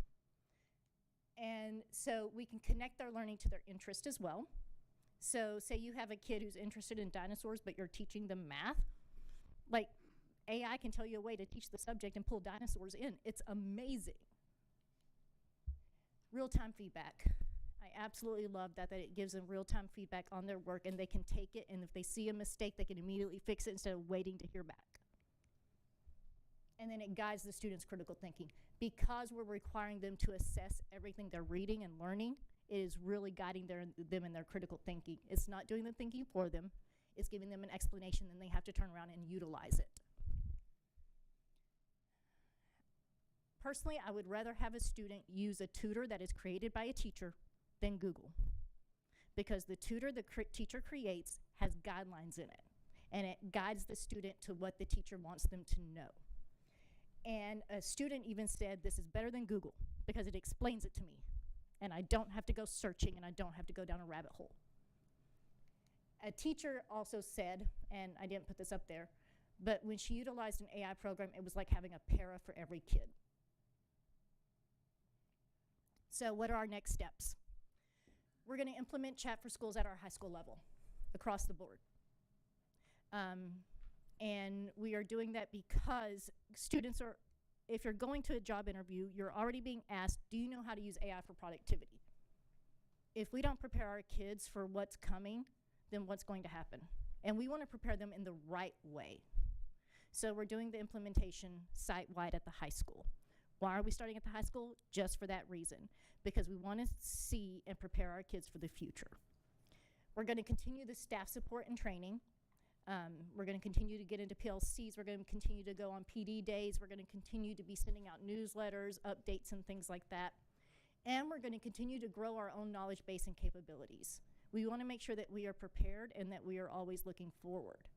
And so we can connect their learning to their interest as well. So say you have a kid who's interested in dinosaurs, but you're teaching them math. Like, AI can tell you a way to teach the subject and pull dinosaurs in. It's amazing. Real-time feedback. I absolutely love that it gives them real-time feedback on their work, and they can take it, and if they see a mistake, they can immediately fix it instead of waiting to hear back. And then it guides the students' critical thinking. Because we're requiring them to assess everything they're reading and learning, it is really guiding them in their critical thinking. It's not doing the thinking for them. It's giving them an explanation, and they have to turn around and utilize it. Personally, I would rather have a student use a tutor that is created by a teacher than Google, because the tutor the teacher creates has guidelines in it, and it guides the student to what the teacher wants them to know. And a student even said, this is better than Google because it explains it to me, and I don't have to go searching, and I don't have to go down a rabbit hole. A teacher also said, and I didn't put this up there, but when she utilized an AI program, it was like having a para for every kid. So what are our next steps? We're going to implement Chat for Schools at our high school level, across the board. And we are doing that because students are, if you're going to a job interview, you're already being asked, do you know how to use AI for productivity? If we don't prepare our kids for what's coming, then what's going to happen? And we want to prepare them in the right way. So we're doing the implementation site-wide at the high school. Why are we starting at the high school? Just for that reason, because we want to see and prepare our kids for the future. We're going to continue the staff support and training. We're going to continue to get into PLCs. We're going to continue to go on PD days. We're going to continue to be sending out newsletters, updates, and things like that. And we're going to continue to grow our own knowledge base and capabilities. We want to make sure that we are prepared and that we are always looking forward.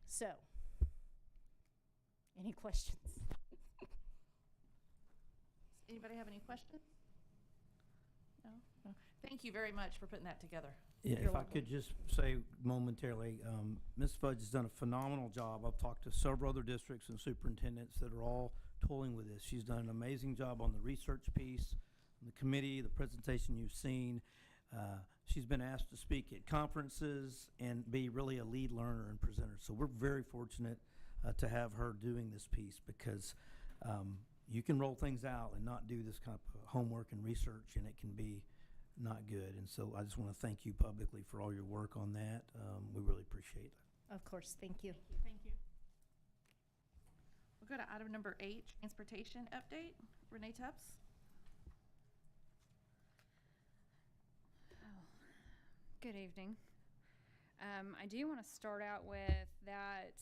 So, any questions? Anybody have any questions? No? No. Thank you very much for putting that together. Yeah, You're if I welcome. could just say momentarily, Ms. Fudge has done a phenomenal job. I've talked to several other districts and superintendents that are all toiling with this. She's done an amazing job on the research piece, the committee, the presentation you've seen. She's been asked to speak at conferences and be really a lead learner and presenter. So we're very fortunate to have her doing this piece, because you can roll things out and not do this kind of homework and research, and it can be not good. And so I just want to thank you publicly for all your work on that. We really appreciate it. Of course, thank you. Thank you. We'll go to item number 8, transportation update. Renee Tubbs. Good evening. I do want to start out with that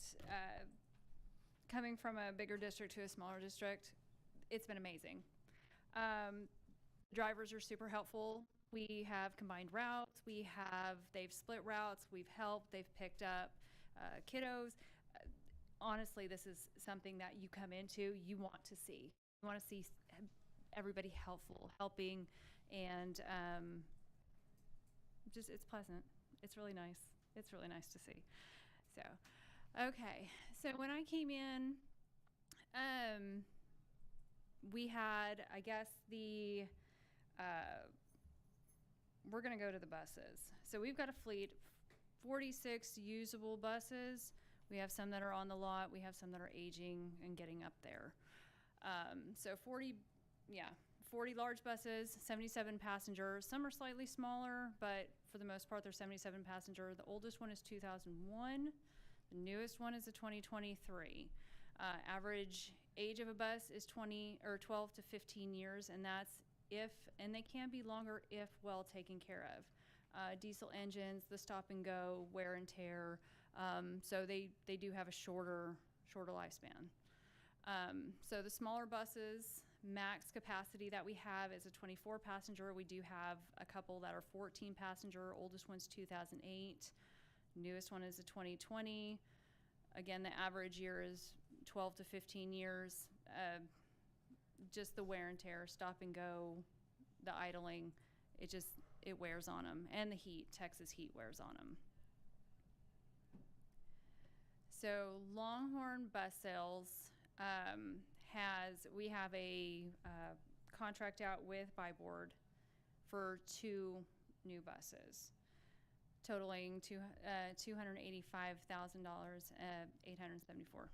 coming from a bigger district to a smaller district, it's been amazing. Drivers are super helpful. We have combined routes. They've split routes. We've helped. They've picked up kiddos. Honestly, this is something that you come into, you want to see. You want to see everybody helping, and just it's pleasant. It's really nice. It's really nice to see. So, okay. So when I came in, we had, I guess, we're going to go to the buses. So we've got a fleet, 46 usable buses. We have some that are on the lot. We have some that are aging and getting up there. So 40 large buses, 77 passengers. Some are slightly smaller, but for the most part, they're 77 passenger. The oldest one is 2001. The newest one is a 2023. Average age of a bus is 12 to 15 years, and that's and they can be longer if well taken care of. Diesel engines, the stop and go, wear and tear, so they do have a shorter lifespan. So the smaller buses, max capacity that we have is a 24 passenger. We do have a couple that are 14 passenger. Oldest one's 2008. Newest one is a 2020. Again, the average year is 12 to 15 years. Just the wear and tear, stop and go, the idling, it wears on them. And the heat, Texas heat wears on them. So Longhorn Bus Sales we have a contract out with Byboard for 2 new buses, totaling $285,874.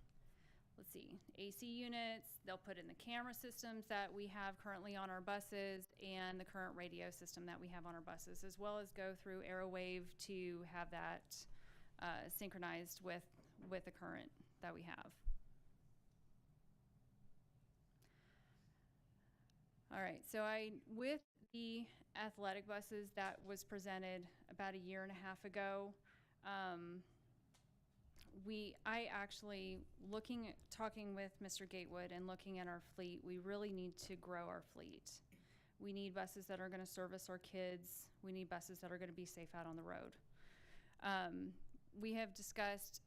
let's see, AC units. They'll put in the camera systems that we have currently on our buses and the current radio system that we have on our buses, as well as go through AeroWave to have that synchronized with the current that we have. All right, so with the athletic buses that was presented about a year and a half ago, I actually talking with Mr. Gatewood and looking at our fleet, we really need to grow our fleet. We need buses that are going to service our kids. We need buses that are going to be safe out on the road. We have discussed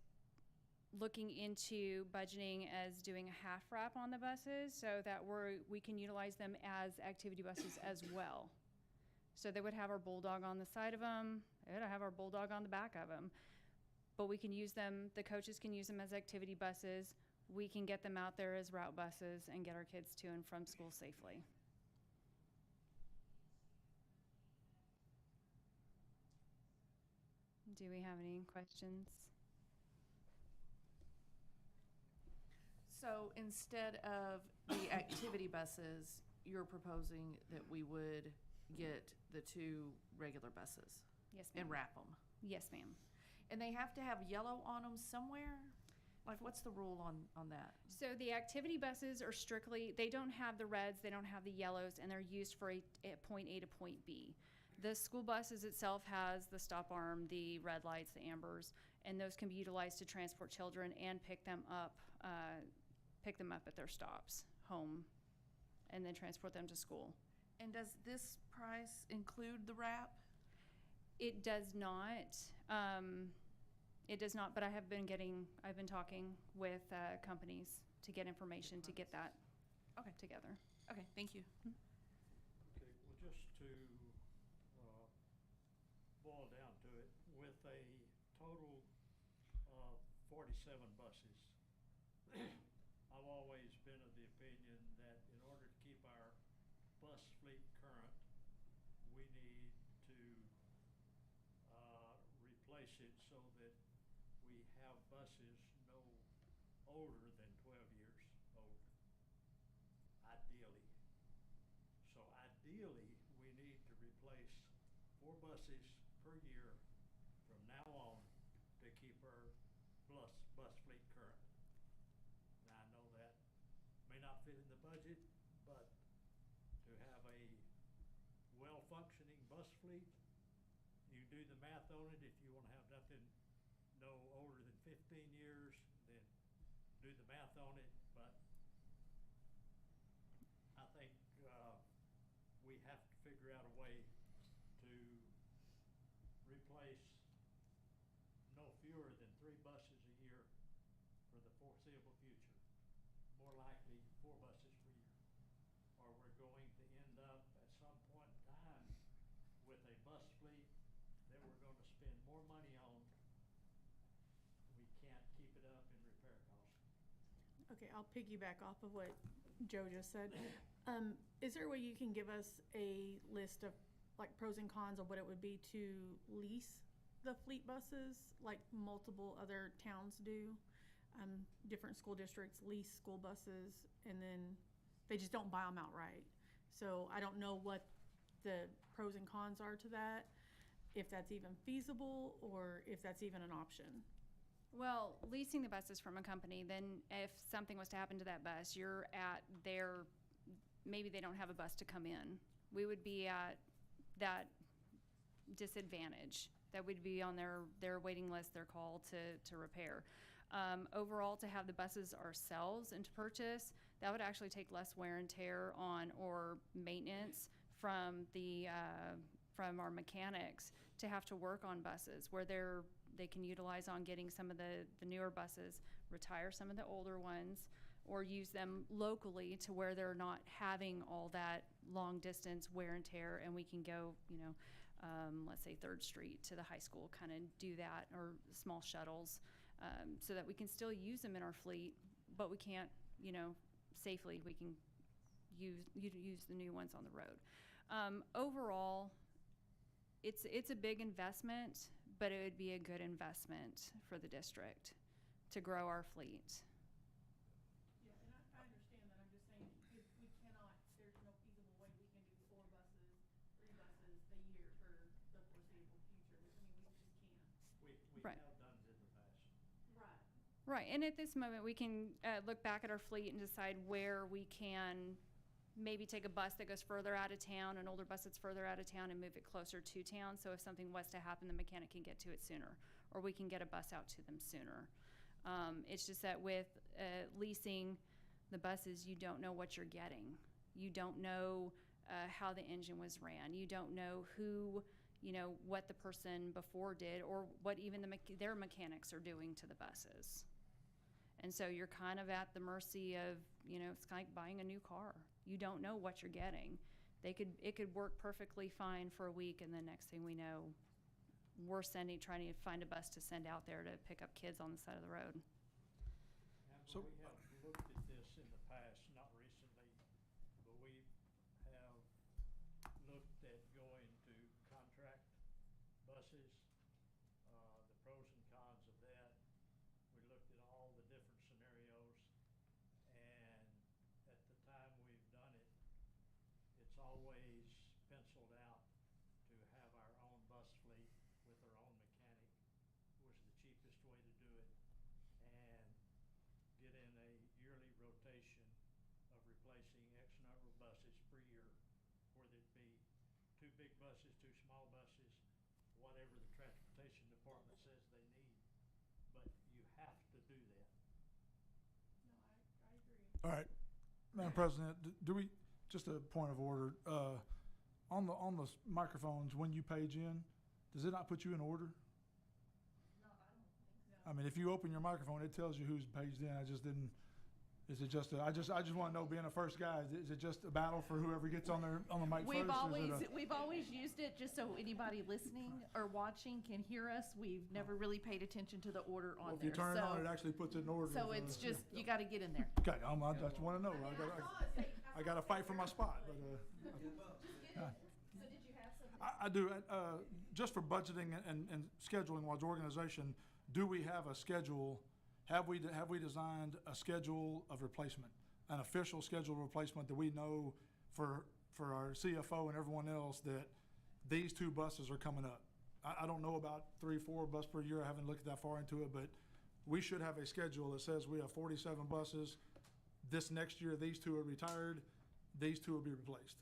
looking into budgeting as doing a half wrap on the buses so that we can utilize them as activity buses as well. So they would have our Bulldog on the side of them. They would have our Bulldog on the back of them. But we can use them, the coaches can use them as activity buses. We can get them out there as route buses and get our kids to and from school safely. Do we have any questions? So instead of the activity buses, you're proposing that we would get the 2 regular buses? Yes, ma'am. And wrap them? Yes, ma'am. And they have to have yellow on them somewhere? Like, what's the rule on that? So the activity buses are strictly, they don't have the reds, they don't have the yellows, and they're used for a point A to point B. The school buses itself has the stop arm, the red lights, the ambers, and those can be utilized to transport children and pick them up at their stops home, and then transport them to school. And does this price include the wrap? It does not. It does not, but I've been talking with companies to get information to get that together. Okay, thank you. Okay, well, just to boil down to it, with a total of 47 buses, I've always been of the opinion that in order to keep our bus fleet current, we need to replace it so that we have buses no older than 12 years old, ideally. So ideally, we need to replace 4 buses per year from now on to keep our bus fleet current. Now, I know that may not fit in the budget, but to have a well-functioning bus fleet, you do the math on it. If you want to have nothing no older than 15 years, then do the math on it. But I think we have to figure out a way to replace no fewer than 3 buses a year for the foreseeable future. More likely 4 buses per year. Or we're going to end up at some point in time with a bus fleet that we're going to spend more money on. We can't keep it up in repair costs. Okay, I'll piggyback off of what Joe just said. Is there a way you can give us a list of like pros and cons of what it would be to lease the fleet buses like multiple other towns do? Different school districts lease school buses and then they just don't buy them outright. So I don't know what the pros and cons are to that, if that's even feasible or if that's even an option. Well, leasing the buses from a company, then if something was to happen to that bus, you're at maybe they don't have a bus to come in. We would be at that disadvantage. That would be on their waiting list, their call to repair. Overall, to have the buses ourselves and to purchase, that would actually take less wear and tear on or maintenance from our mechanics to have to work on buses where they can utilize on getting some of the newer buses, retire some of the older ones, or use them locally to where they're not having all that long distance wear and tear, and we can go, let's say 3rd Street to the high school, kind of do that, or small shuttles, so that we can still use them in our fleet, but we can't, safely, we can use the new ones on the road. Overall, it's a big investment, but it would be a good investment for the district to grow our fleet. Right. have done it in the past. Right, and at this moment, we can look back at our fleet and decide where we can maybe take a bus that goes further out of town, an older bus that's further out of town, and move it closer to town. So if something was to happen, the mechanic can get to it sooner, or we can get a bus out to them sooner. It's just that with leasing the buses, you don't know what you're getting. You don't know how the engine was ran. You don't know who, what the person before did, or what even their mechanics are doing to the buses. And so you're kind of at the mercy of, it's kind of like buying a new car. You don't know what you're getting. It could work perfectly fine for a week, and the next thing we know, we're trying to find a bus to send out there to pick up kids on the side of the road. So we have looked at this in the past, not recently, but we have looked at going to contract buses, the pros and cons of that. We looked at all the different scenarios, and at the time we've done it, it's always penciled out to have our own bus fleet with our own mechanic was the cheapest way to do it, and get in a yearly rotation of replacing X number of buses per year, whether it be 2 big buses, 2 small buses, whatever the transportation department says they need. But you have to do that. All right, Madam President, do we, just a point of order, on the microphones, when you page in, does it not put you in order? No, I don't think so. I mean, if you open your microphone, it tells you who's paged in. I just didn't, is it just, I just want to know, being a first guy, is it just a battle for whoever gets on the mic We've first? we've always used it just so anybody listening or watching can hear us. We've never really paid attention to the order on Well, if there. you turn it on, it actually puts it in order. So it's just, you gotta get in there. Okay, I just want to know. I got to fight for my spot, but, So did you have some? I do, just for budgeting and scheduling wise organization, do we have a schedule? Have we designed a schedule of replacement, an official schedule of replacement that we know for our CFO and everyone else that these 2 buses are coming up? I don't know about 3, 4 buses per year. I haven't looked that far into it, but we should have a schedule that says we have 47 buses. This next year, these 2 are retired. These 2 will be replaced.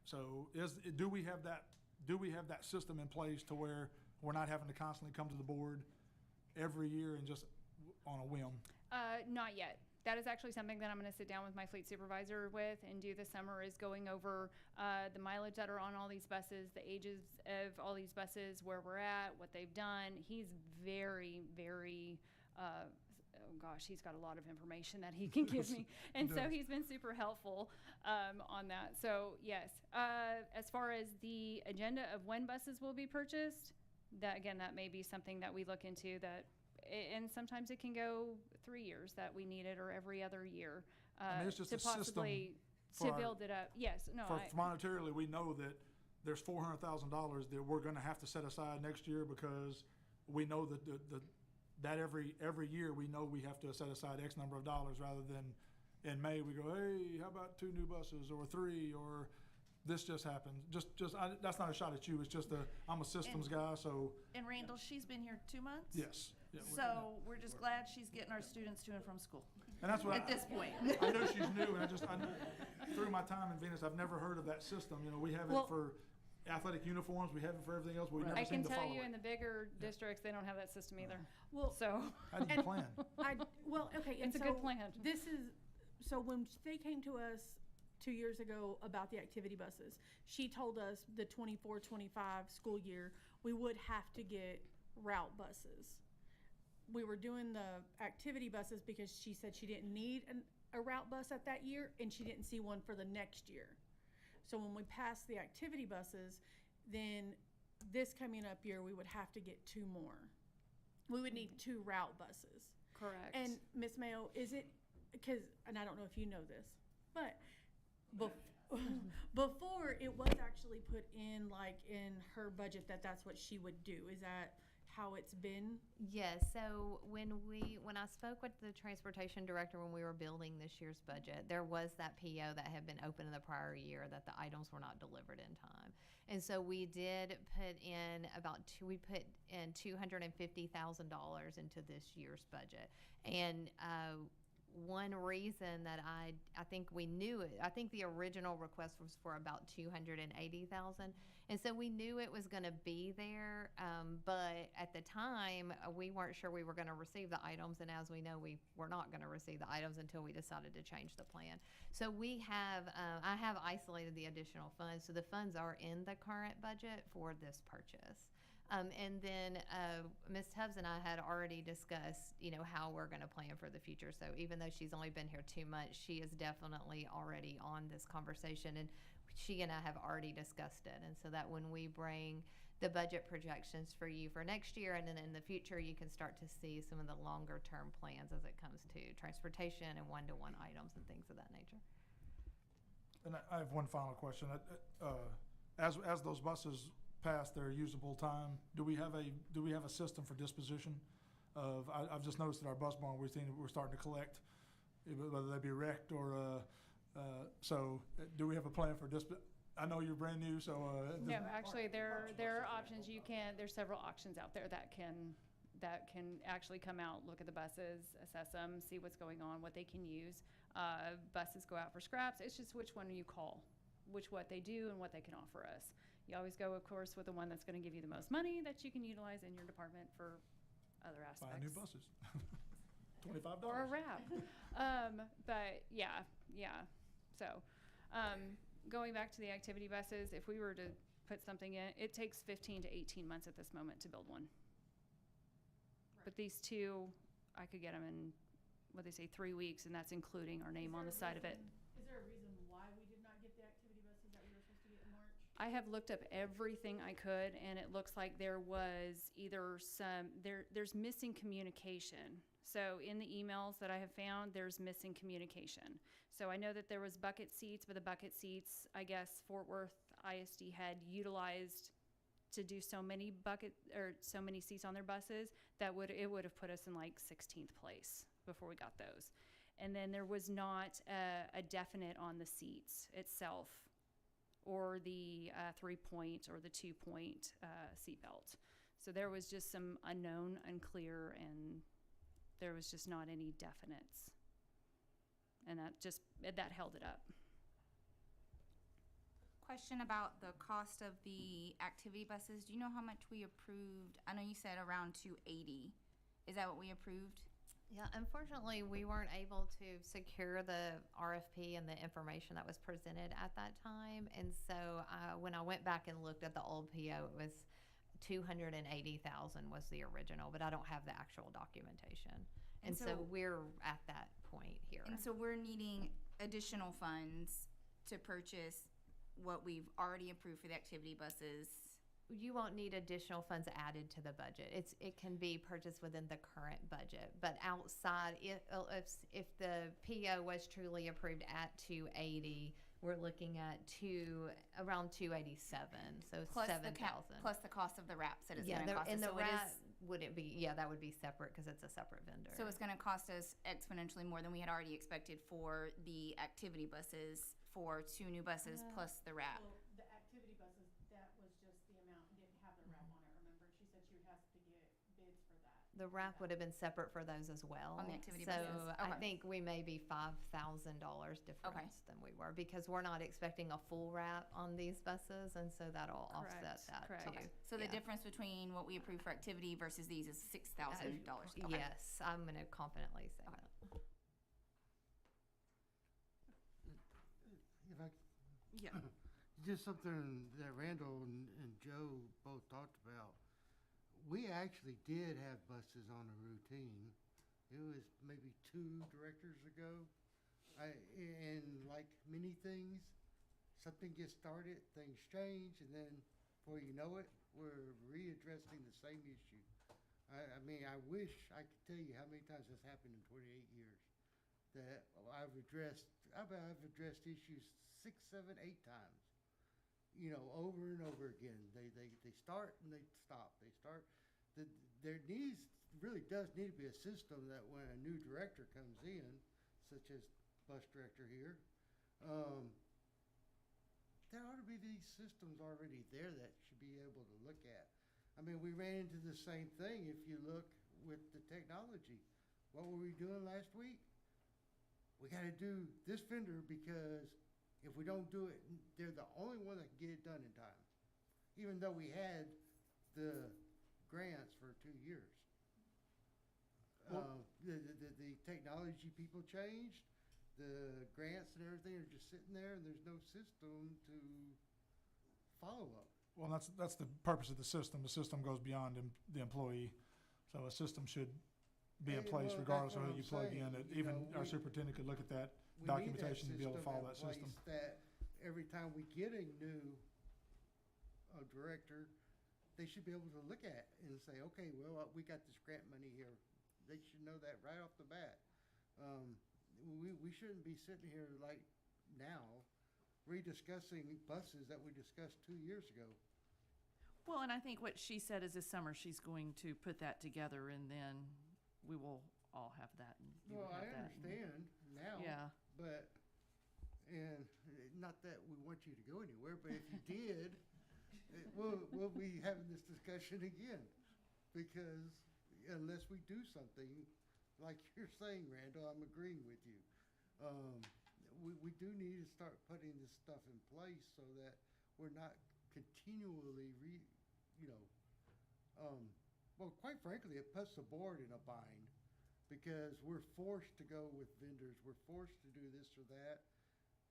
So do we have that system in place to where we're not having to constantly come to the board every year and just on a whim? Not yet. That is actually something that I'm going to sit down with my fleet supervisor with and do this summer, is going over the mileage that are on all these buses, the ages of all these buses, where we're at, what they've done. He's very, very, oh gosh, he's got a lot of information that he can give me. And so he's been super helpful on that. So yes, as far as the agenda of when buses will be purchased, that may be something that we look into, and sometimes it can go 3 years that we need it, or every other year, I mean, it's just to a system possibly for to build it up. Yes, no, for monetarily, we know that there's $400,000 that we're going to have to set aside next year, because we know that that every year we know we have to set aside X number of dollars, rather than in May we go, hey, how about 2 new buses, or 3, or this just happened. That's not a shot at you. It's just I'm a systems guy, so. And Randall, she's been here 2 months? Yes. Yeah, So we're just glad she's getting our students to and from school. And that's what at this point. I know she's new, and I know through my time in Venus, I've never heard of that system. We have it for athletic uniforms, we have it for everything else, but we've never I seemed can to follow tell you it. in the bigger districts, they don't have that system either. Well, so how do you plan? Okay, It's a good plan. So when they came to us 2 years ago about the activity buses, she told us the 24-25 school year, we would have to get route buses. We were doing the activity buses because she said she didn't need a route bus at that year, and she didn't see one for the next year. So when we passed the activity buses, then this coming up year, we would have to get 2 more. We would need 2 route buses. Correct. And Ms. Mayo, is it, and I don't know if you know this, but before it was actually put in, like, in her budget that's what she would do. Is that how it's been? Yes. So when I spoke with the transportation director when we were building this year's budget, there was that PO that had been open in the prior year that the items were not delivered in time. And so we did put in we put in $250,000 into this year's budget. And one reason that I think we knew it, I think the original request was for about 280,000. And so we knew it was going to be there. But at the time, we weren't sure we were going to receive the items. And as we know, we were not going to receive the items until we decided to change the plan. So we have, I have isolated the additional funds. So the funds are in the current budget for this purchase. And then Ms. Tubbs and I had already discussed, how we're going to plan for the future. So even though she's only been here 2 months, she is definitely already on this conversation, and she and I have already discussed it. And so that when we bring the budget projections for you for next year, and then in the future, you can start to see some of the longer term plans as it comes to transportation and one-to-one items and things of that nature. And I have one final question. As those buses past their usable time, do we have a system for disposition of? I've just noticed that our bus barn, we're starting to collect, whether they be wrecked or so. Do we have a plan for I know you're brand new, so no, actually there are options. There's several auctions out there that can actually come out, look at the buses, assess them, see what's going on, what they can use. Buses go out for scraps. It's just which one you call, what they do and what they can offer us. You always go, of course, with the one that's going to give you the most money that you can utilize in your department for other aspects. Buy new buses. $25. Or a wrap. But yeah. So going back to the activity buses, if we were to put something in, it takes 15 to 18 months at this moment to build one. Right. But these two, I could get them in, 3 weeks, and that's including our name on the side of it. Is there a reason why we did not get the activity buses that we were supposed to get in March? I have looked up everything I could, and it looks like there was either there's missing communication. So in the emails that I have found, there's missing communication. So I know that there was bucket seats, but the bucket seats, I guess Fort Worth ISD had utilized to do so many seats on their buses that it would have put us in like 16th place before we got those. And then there was not a definite on the seats itself, or the 3-point or the 2-point seat belt. So there was just some unknown, unclear, and there was just not any definites. And that held it up. Question about the cost of the activity buses. Do you know how much we approved? I know you said around 280. Is that what we approved? Yeah, unfortunately, we weren't able to secure the RFP and the information that was presented at that time. And so when I went back and looked at the old PO, it was $280,000 was the original, but I don't have the actual documentation. And so we're at that point here. And so we're needing additional funds to purchase what we've already approved for the activity buses. You won't need additional funds added to the budget. It can be purchased within the current budget, but outside, if the PO was truly approved at 280, we're looking at around 287, so plus 7,000 plus the cost of the wraps that it's yeah, going to cost us. And the so wrap wouldn't be that would be separate because it's a separate vendor. So it's going to cost us exponentially more than we had already expected for the activity buses, for 2 new buses plus the wrap. Well, the activity buses, that was just the amount, didn't have the wrap on it, remember? She said she would have to get bids for that. The wrap would have been separate for those as well. On the activity so buses. I Okay. think we may be $5,000 difference than we were because we're not expecting a full wrap on these buses, and so that'll offset that Correct. too. Okay. So the difference between what we approved for activity versus these is $6,000. Okay. Yes, I'm going to confidently say that. If I Yeah. just something that Randall and Joe both talked about. We actually did have buses on a routine. It was maybe 2 directors ago. And like many things, something gets started, things change, and then before you know it, we're readdressing the same issue. I mean, I wish I could tell you how many times this happened in 28 years. That I've addressed issues 6, 7, 8 times, over and over again. They start and they stop. They start. There really does need to be a system that when a new director comes in, such as bus director here, there ought to be these systems already there that should be able to look at. I mean, we ran into the same thing if you look with the technology. What were we doing last week? We got to do this vendor because if we don't do it, they're the only one that can get it done in time, even though we had the grants for 2 years. The technology people changed. The grants and everything are just sitting there, and there's no system to follow up. Well, that's the purpose of the system. The system goes beyond the employee. So a system should be in place Well, regardless that's of what who you I'm plug saying. in. That You even know, our we- superintendent could look at that We need that documentation to be able to follow that in system. place that every time we get a new director, they should be able to look at and say, okay, well, we got this grant money here. They should know that right off the bat. We shouldn't be sitting here like now rediscussing buses that we discussed 2 years ago. Well, and I think what she said is this summer she's going to put that together, and then we will all have that. And you Well, would I have that, and- understand now. Yeah. But, and not that we want you to go anywhere, but if you did, we'll be having this discussion again. Because unless we do something, like you're saying, Randall, I'm agreeing with you. We do need to start putting this stuff in place so that we're not continually well, quite frankly, it puts the board in a bind because we're forced to go with vendors. We're forced to do this or that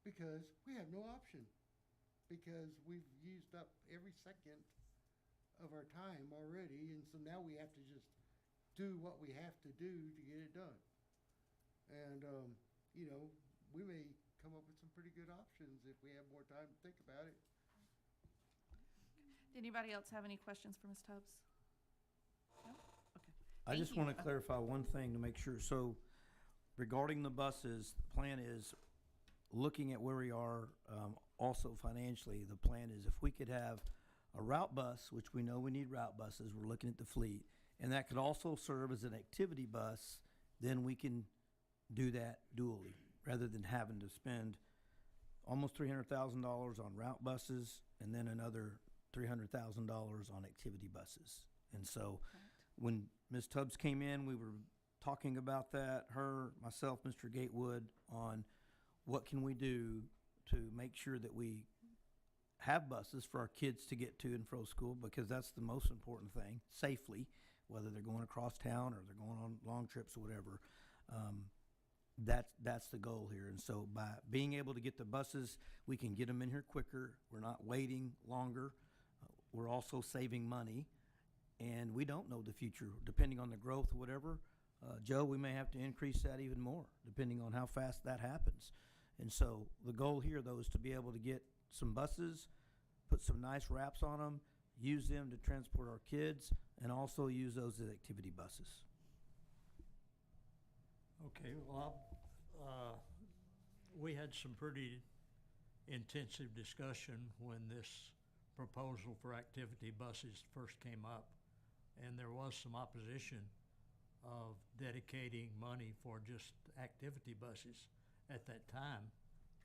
because we have no option, because we've used up every second of our time already, and so now we have to just do what we have to do to get it done. And, we may come up with some pretty good options if we have more time to think about it. Anybody else have any questions for Ms. Tubbs? No? Okay. I Thank just you. want to clarify one thing to make sure. So regarding the buses, the plan is, looking at where we are, also financially, the plan is if we could have a route bus, which we know we need route buses, we're looking at the fleet, and that could also serve as an activity bus, then we can do that dually, rather than having to spend almost $300,000 on route buses and then another $300,000 on activity buses. And so when Ms. Tubbs came in, we were talking about that, her, myself, Mr. Gatewood, on what can we do to make sure that we have buses for our kids to get to and fro school, because that's the most important thing, safely, whether they're going across town or they're going on long trips or whatever. That's the goal here. And so by being able to get the buses, we can get them in here quicker. We're not waiting longer. We're also saving money, and we don't know the future. Depending on the growth or whatever, Joe, we may have to increase that even more, depending on how fast that happens. And so the goal here, though, is to be able to get some buses, put some nice wraps on them, use them to transport our kids, and also use those as activity buses. Okay, well, we had some pretty intensive discussion when this proposal for activity buses first came up, and there was some opposition of dedicating money for just activity buses at that time,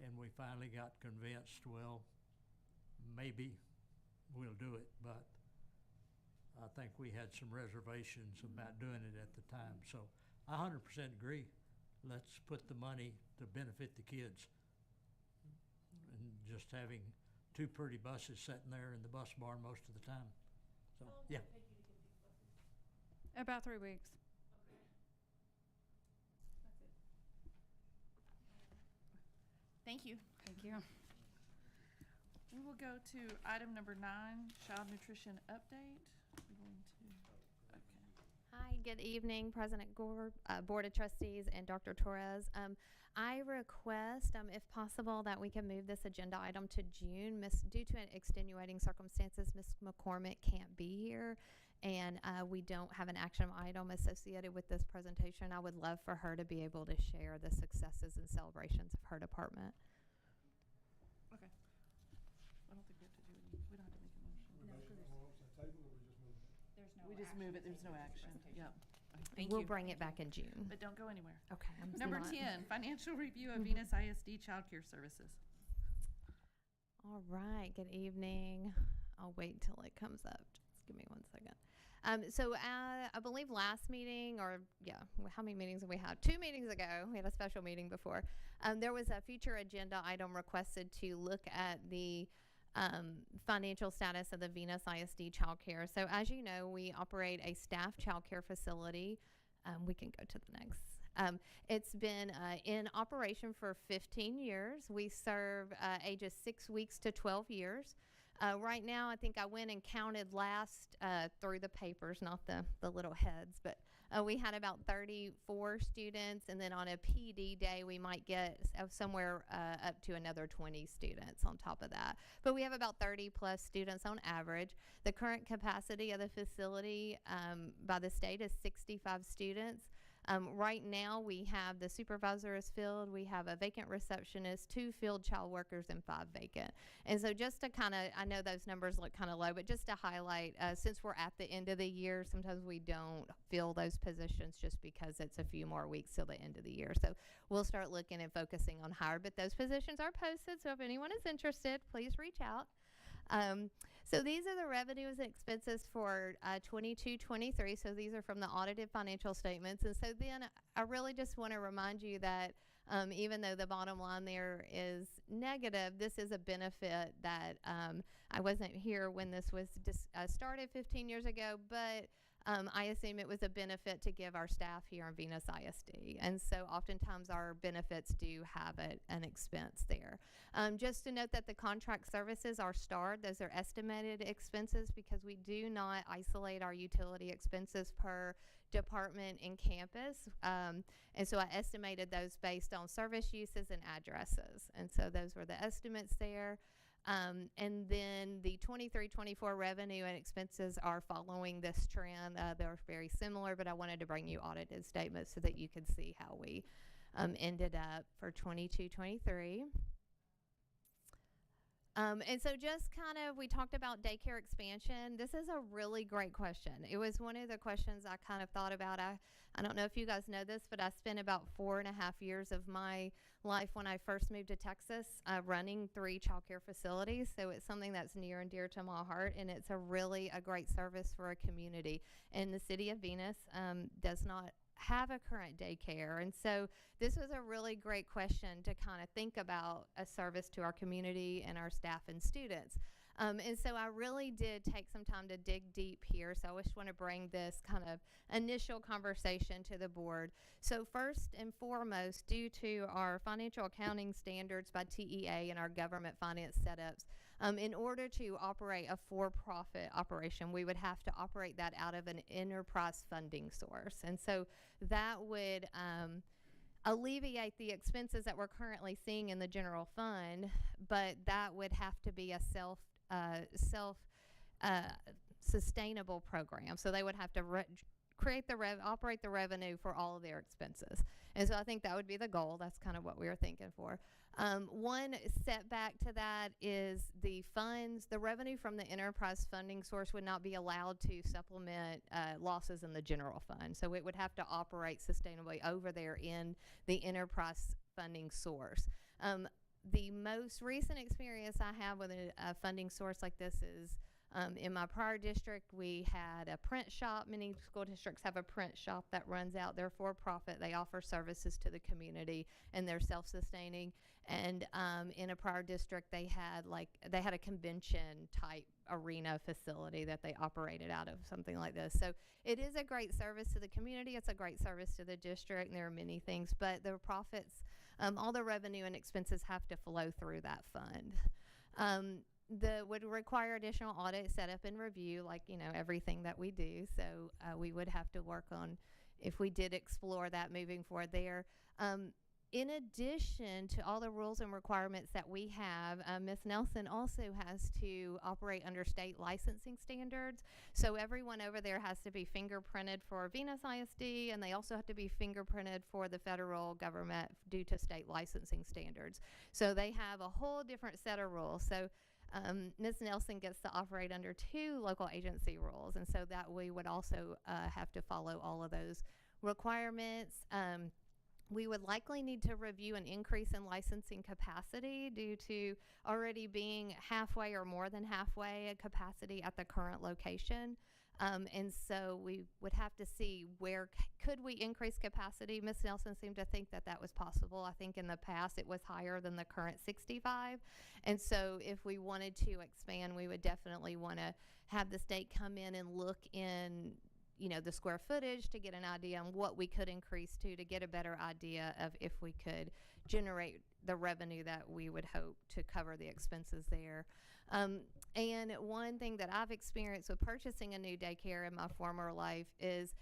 and we finally got convinced, well, maybe we'll do it, but I think we had some reservations about doing it at the time. So I 100% agree. Let's put the money to benefit the kids. And just having two pretty buses sitting there in the bus barn most of the time. So, yeah. About 3 weeks. Thank you. Thank you. We will go to item number 9, child nutrition update. We're going to, okay. Hi, good evening, President Gore, Board of Trustees, and Dr. Torres. I request, if possible, that we can move this agenda item to June. Due to extenuating circumstances, Ms. McCormick can't be here, and we don't have an action item associated with this presentation. I would love for her to be able to share the successes and celebrations of her department. Okay. I don't think we have to do any, we don't have to make a motion. We just move it, there's no action. Yep. Thank We'll you. bring it back in June. But don't go anywhere. Okay. Number 10, financial review of Venus ISD childcare services. All right, good evening. I'll wait till it comes up. Just give me 1 second. I believe last meeting, or how many meetings have we had? 2 meetings ago, we had a special meeting before. There was a future agenda item requested to look at the financial status of the Venus ISD Child Care. So as you know, we operate a staff child care facility. We can go to the next. It's been in operation for 15 years. We serve ages 6 weeks to 12 years. Right now, I think I went and counted last through the papers, not the little heads, but we had about 34 students, and then on a PD day, we might get somewhere up to another 20 students on top of that. But we have about 30 plus students on average. The current capacity of the facility by the state is 65 students. Right now, we have the supervisor is filled, we have a vacant receptionist, 2 field child workers, and 5 vacant. And so just to kind of, I know those numbers look kind of low, but just to highlight, since we're at the end of the year, sometimes we don't fill those positions just because it's a few more weeks till the end of the year. So we'll start looking and focusing on hire, but those positions are posted, so if anyone is interested, please reach out. So these are the revenues and expenses for 22-23. So these are from the audited financial statements. And so then I really just want to remind you that even though the bottom line there is negative, this is a benefit that I wasn't here when this was started 15 years ago, but I assume it was a benefit to give our staff here on Venus ISD. And so oftentimes our benefits do have an expense there. Just to note that the contract services are starred. Those are estimated expenses because we do not isolate our utility expenses per department and campus. And so I estimated those based on service uses and addresses. And so those were the estimates there. And then the 23-24 revenue and expenses are following this trend. They're very similar, but I wanted to bring you audited statements so that you could see how we ended up for 22-23. And so just kind of, we talked about daycare expansion. This is a really great question. It was one of the questions I kind of thought about. I don't know if you guys know this, but I spent about 4.5 years of my life when I first moved to Texas running 3 child care facilities. So it's something that's near and dear to my heart, and it's a great service for a community. And the city of Venus does not have a current daycare. And so this was a really great question to kind of think about a service to our community and our staff and students. And so I really did take some time to dig deep here. So I just want to bring this kind of initial conversation to the board. So first and foremost, due to our financial accounting standards by TEA and our government finance setups, in order to operate a for-profit operation, we would have to operate that out of an enterprise funding source. And so that would alleviate the expenses that we're currently seeing in the general fund, but that would have to be a self-sustainable program. So they would have to operate the revenue for all of their expenses. And so I think that would be the goal. That's kind of what we were thinking for. One setback to that is the revenue from the enterprise funding source would not be allowed to supplement losses in the general fund. So it would have to operate sustainably over there in the enterprise funding source. The most recent experience I have with a funding source like this is in my prior district, we had a print shop. Many school districts have a print shop that runs out. They're for profit. They offer services to the community, and they're self-sustaining. And in a prior district, they had a convention type arena facility that they operated out of, something like this. So it is a great service to the community. It's a great service to the district, and there are many things, but the profits, all the revenue and expenses have to flow through that fund. Would require additional audit, setup, and review, like everything that we do. So we would have to work on if we did explore that moving forward there. In addition to all the rules and requirements that we have, Ms. Nelson also has to operate under state licensing standards. So everyone over there has to be fingerprinted for Venus ISD, and they also have to be fingerprinted for the federal government due to state licensing standards. So they have a whole different set of rules. So Ms. Nelson gets to operate under 2 local agency rules, and so that we would also have to follow all of those requirements. We would likely need to review an increase in licensing capacity due to already being halfway or more than halfway at capacity at the current location. And so we would have to see where could we increase capacity. Ms. Nelson seemed to think that that was possible. I think in the past it was higher than the current 65. And so if we wanted to expand, we would definitely want to have the state come in and look in, you know, the square footage to get an idea on what we could increase to get a better idea of if we could generate the revenue that we would hope to cover the expenses there. And one thing that I've experienced with purchasing a new daycare in my former life is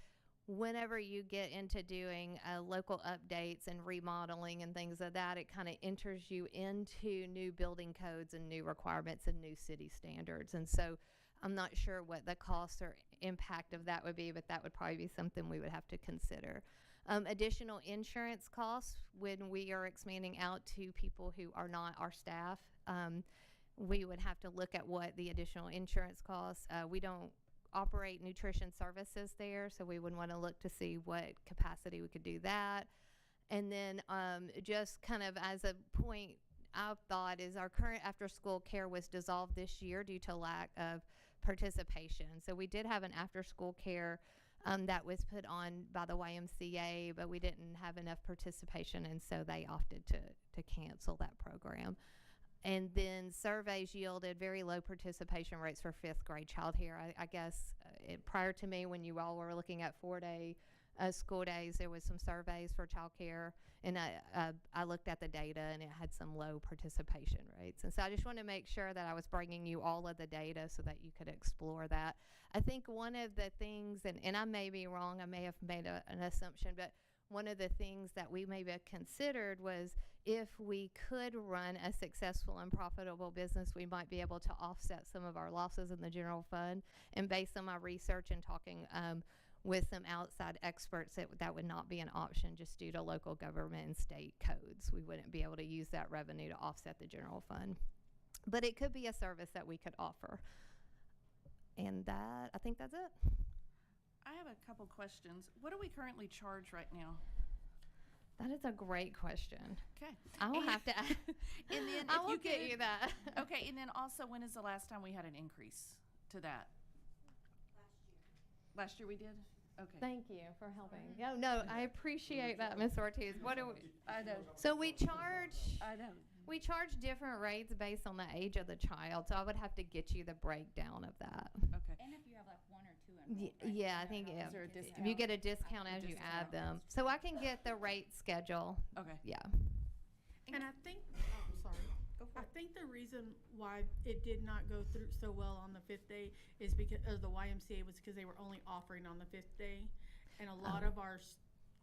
whenever you get into doing local updates and remodeling and things of that, it kind of enters you into new building codes and new requirements and new city standards. And so I'm not sure what the cost or impact of that would be, but that would probably be something we would have to consider. Additional insurance costs when we are expanding out to people who are not our staff. We would have to look at what the additional insurance costs. We don't operate nutrition services there, so we would want to look to see what capacity we could do that. And then just kind of as a point, I've thought is our current after-school care was dissolved this year due to lack of participation. So we did have an after-school care that was put on by the YMCA, but we didn't have enough participation, and so they opted to cancel that program. And then surveys yielded very low participation rates for 5th grade child care. I guess prior to me, when you all were looking at 4-day school days, there was some surveys for child care, and I looked at the data, and it had some low participation rates. And so I just want to make sure that I was bringing you all of the data so that you could explore that. I think one of the things, and I may be wrong, I may have made an assumption, but one of the things that we maybe considered was if we could run a successful and profitable business, we might be able to offset some of our losses in the general fund. And based on my research and talking with some outside experts, that would not be an option just due to local government and state codes. We wouldn't be able to use that revenue to offset the general fund. But it could be a service that we could offer. And that, I think that's it. I have a couple questions. What do we currently charge right now? That is a great question. Okay. I will have to And then I if will you get could- you that. Okay, and then also, when is the last time we had an increase to that? Last year we did? Okay. Thank you for helping. No, I appreciate that, Ms. Ortiz. What do we? I know. So we charge. I know. We charge different rates based on the age of the child. So I would have to get you the breakdown of that. Okay. And if you have like 1 or 2 enrolled, right? Yeah, I think Is there a if discount? you get a discount as you add them. So I can get the rate schedule. Okay. Yeah. And I think, oh, sorry. I think the reason why it did not go through so well on the 5th day is because of the YMCA was because they were only offering on the 5th day. And a lot of ours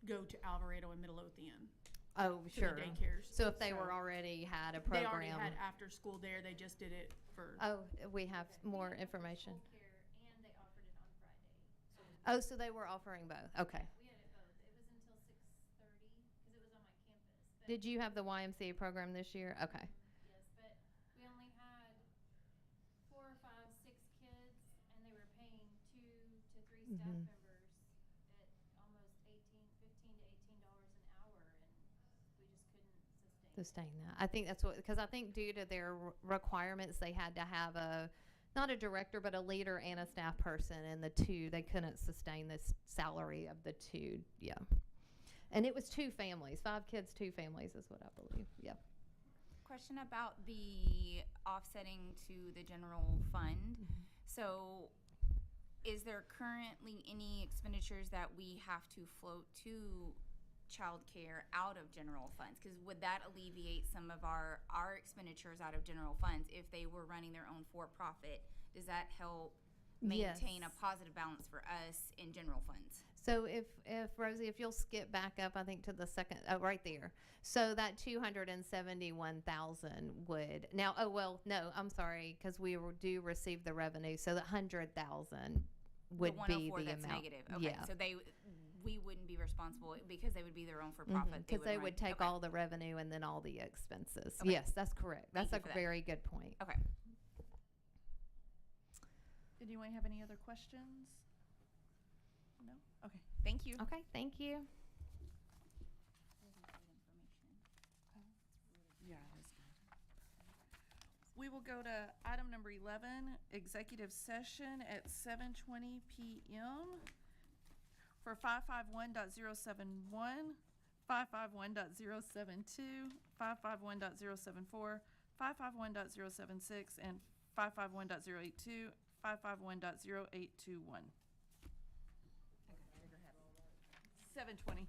go to Alvarado and Midlothian. Oh, to sure. The daycares. So if they were already had a program. They already had after school there. They just did it for. Oh, we have more information. Oh, so they were offering both. Okay. We had it both. It was until 6:30 because it was on my campus. But Did you have the YMCA program this year? Okay. yes, but we only had 4, 5, 6 kids, and they were paying 2 to 3 staff Mhm. members at almost $15 to $18 an hour, and we just couldn't sustain. Sustain that. I think that's what, because I think due to their requirements, they had to have not a director, but a leader and a staff person, and the two, they couldn't sustain this salary of the two. Yeah. And it was 2 families, 5 kids, 2 families is what I believe. Yeah. Question about the offsetting to the general fund. So is there currently any expenditures that we have to float to childcare out of general funds? Because would that alleviate some of our expenditures out of general funds if they were running their own for-profit? Does that help maintain Yes. a positive balance for us in general funds? So if Rosie, if you'll skip back up, I think to the second, right there. So that 271,000 would now. Oh well, no, I'm sorry, because we do receive the revenue. So the 100,000 would the be 104 the that's amount. negative. Okay, Yeah. so we wouldn't be responsible because they would be their own for-profit. Because they run- would take okay. all the revenue and then all the expenses. Okay. Yes, that's correct. Thank That's you a for that. very good point. Okay. Did anyone have any other questions? No? Okay, thank you. Okay, thank you. We will go to item number 11, executive session at 7:20 PM for 551.071, 551.072, 551.074, 551.076, and 551.082, 551.0821. 7:20.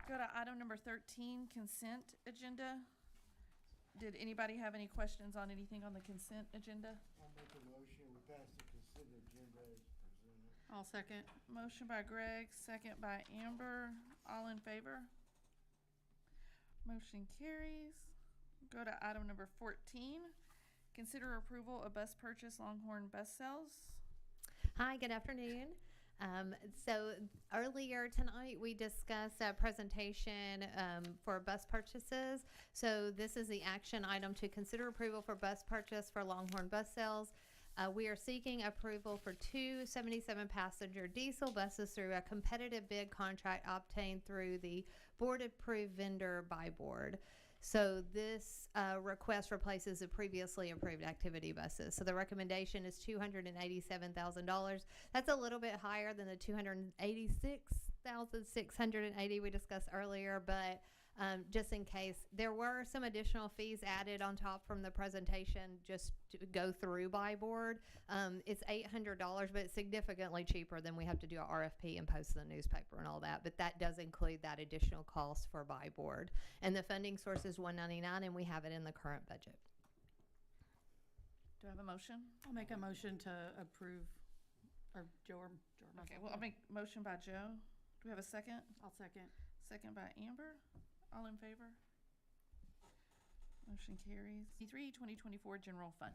Go to item number 13, consent agenda. Did anybody have any questions on anything on the consent agenda? I'll make a motion, we pass the consent agenda as presented. I'll second. Motion by Greg, second by Amber. All in favor? Motion carries. Go to item number 14. Consider approval of bus purchase Longhorn Bus Sales. Hi, good afternoon. So earlier tonight, we discussed a presentation for bus purchases. So this is the action item to consider approval for bus purchase for Longhorn Bus Sales. We are seeking approval for 2 77-passenger diesel buses through a competitive bid contract obtained through the board-approved vendor by board. So this request replaces the previously approved activity buses. So the recommendation is $287,000. That's a little bit higher than the $286,680 we discussed earlier, but just in case, there were some additional fees added on top from the presentation just to go through by board. It's $800, but it's significantly cheaper than we have to do an RFP and post in the newspaper and all that. But that does include that additional cost for by board. And the funding source is $199, and we have it in the current budget. Do I have a motion? I'll make a motion to approve, or Joe or Okay, well, I'll make motion by Joe. Do we have a second? I'll second. Second by Amber. All in favor? Motion carries. 2024 General Fund.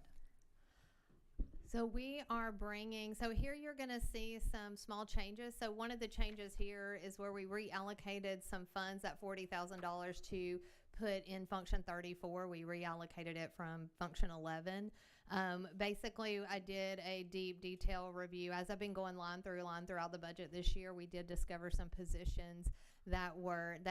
So we are bringing, so here you're going to see some small changes. So one of the changes here is where we reallocated some funds, that $40,000 to put in function 34. We reallocated it from function 11. Basically, I did a deep detail review. As I've been going line throughout the budget this year, we did discover some positions that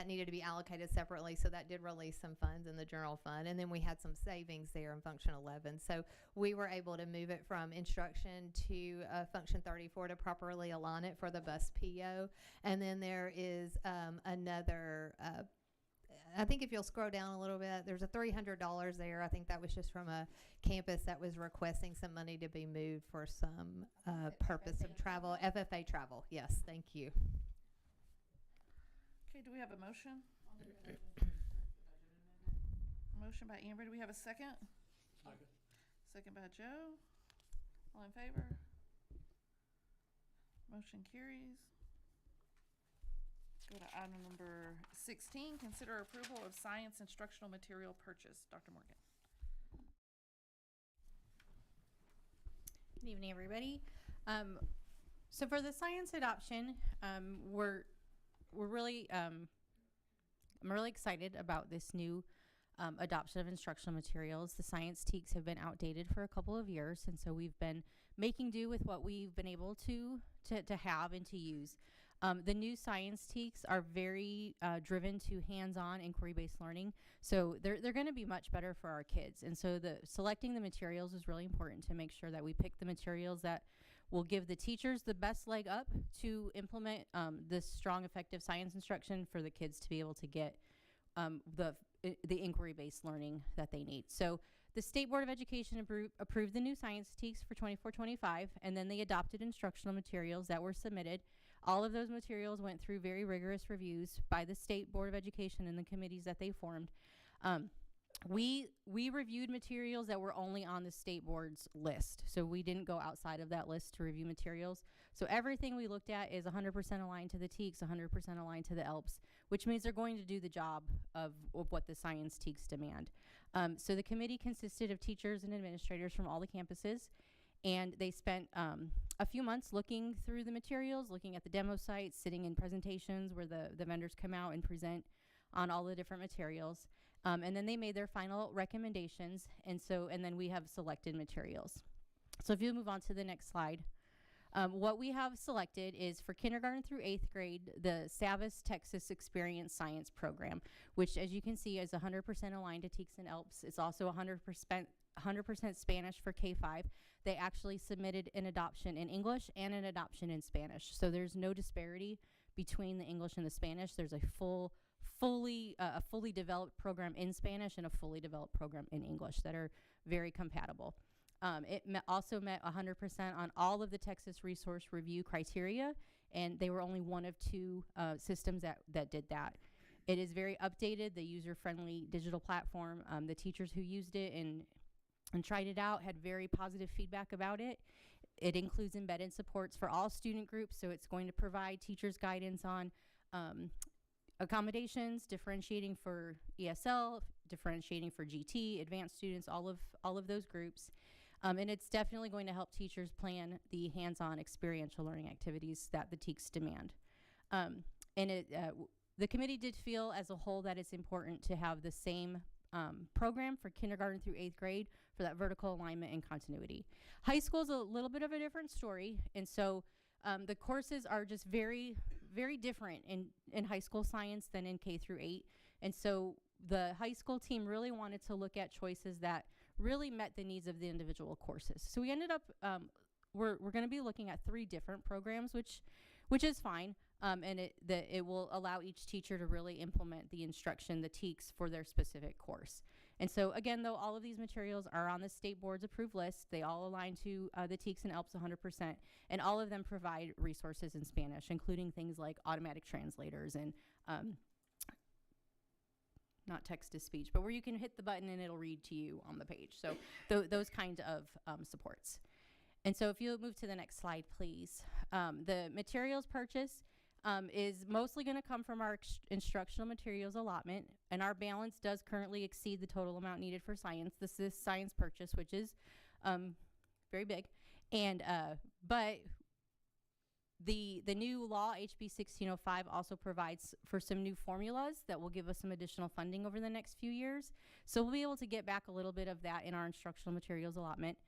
needed to be allocated separately, so that did release some funds in the general fund, and then we had some savings there in function 11. So we were able to move it from instruction to function 34 to properly align it for the bus PO. And then there is another I think if you'll scroll down a little bit, there's a $300 there. I think that was just from a campus that was requesting some money to be moved for some purpose of travel, FFA travel. Yes, thank you. Okay, do we have a motion? Motion by Amber. Do we have a second? Second. Second by Joe. All in favor? Motion carries. Go to item number 16, consider approval of science instructional material purchase. Dr. Morgan. Good evening, everybody. So for the science adoption, we're really, I'm really excited about this new adoption of instructional materials. The science TEKs have been outdated for a couple of years, and so we've been making do with what we've been able to have and to use. The new science TEKs are very driven to hands-on inquiry-based learning, so they're going to be much better for our kids. And so selecting the materials is really important to make sure that we pick the materials that will give the teachers the best leg up to implement this strong, effective science instruction for the kids to be able to get the inquiry-based learning that they need. So the State Board of Education approved the new science TEKs for 24-25, and then they adopted instructional materials that were submitted. All of those materials went through very rigorous reviews by the State Board of Education and the committees that they formed. We reviewed materials that were only on the state board's list, so we didn't go outside of that list to review materials. So everything we looked at is 100% aligned to the TEKs, 100% aligned to the ELPS, which means they're going to do the job of what the science TEKs demand. So the committee consisted of teachers and administrators from all the campuses, and they spent a few months looking through the materials, looking at the demo sites, sitting in presentations where the vendors come out and present on all the different materials. And then they made their final recommendations, and then we have selected materials. So if you move on to the next slide, what we have selected is for kindergarten through 8th grade, the Savas Texas Experience Science Program, which, as you can see, is 100% aligned to TEKs and ELPS. It's also 100% Spanish for K-5. They actually submitted an adoption in English and an adoption in Spanish. So there's no disparity between the English and the Spanish. There's a fully developed program in Spanish and a fully developed program in English that are very compatible. It also met 100% on all of the Texas Resource Review criteria, and they were only one of two systems that did that. It is very updated, the user-friendly digital platform. The teachers who used it and tried it out had very positive feedback about it. It includes embedded supports for all student groups, so it's going to provide teachers guidance on accommodations, differentiating for ESL, differentiating for GT, advanced students, all of those groups. And it's definitely going to help teachers plan the hands-on experiential learning activities that the TEKS demand. The committee did feel as a whole that it's important to have the same program for kindergarten through 8th grade for that vertical alignment and continuity. High school is a little bit of a different story, and so the courses are just very, very different in high school science than in K through 8. And so the high school team really wanted to look at choices that really met the needs of the individual courses. So we ended up, we're going to be looking at 3 different programs, which is fine. And it will allow each teacher to really implement the instruction, the TEKS, for their specific course. And so again, though, all of these materials are on the state board's approved list. They all align to the TEKS and ELPS 100%, and all of them provide resources in Spanish, including things like automatic translators and not text-to-speech, but where you can hit the button and it'll read to you on the page. So those kind of supports. And so if you move to the next slide, please. The materials purchase is mostly going to come from our instructional materials allotment, and our balance does currently exceed the total amount needed for science. This is science purchase, which is very big. And but the new law, HB 1605, also provides for some new formulas that will give us some additional funding over the next few years. So we'll be able to get back a little bit of that in our instructional materials allotment.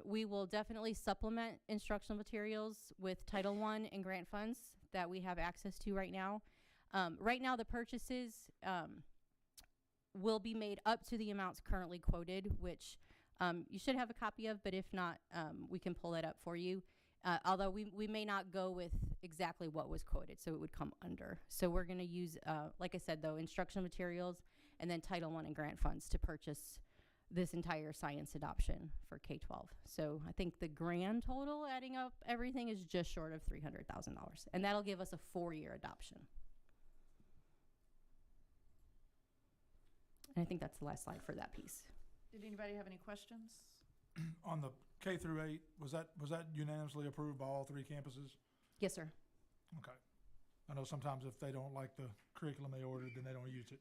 We will definitely supplement instructional materials with Title I and grant funds that we have access to right now. Right now, the purchases will be made up to the amounts currently quoted, which you should have a copy of, but if not, we can pull that up for you. Although we may not go with exactly what was quoted, so it would come under. So we're going to use, like I said, though, instructional materials and then Title I and grant funds to purchase this entire science adoption for K-12. So I think the grand total, adding up everything, is just short of $300,000, and that'll give us a 4-year adoption. And I think that's the last slide for that piece. Did anybody have any questions? On the K through 8, was that unanimously approved by all 3 campuses? Yes, sir. Okay. I know sometimes if they don't like the curriculum they ordered, then they don't use it.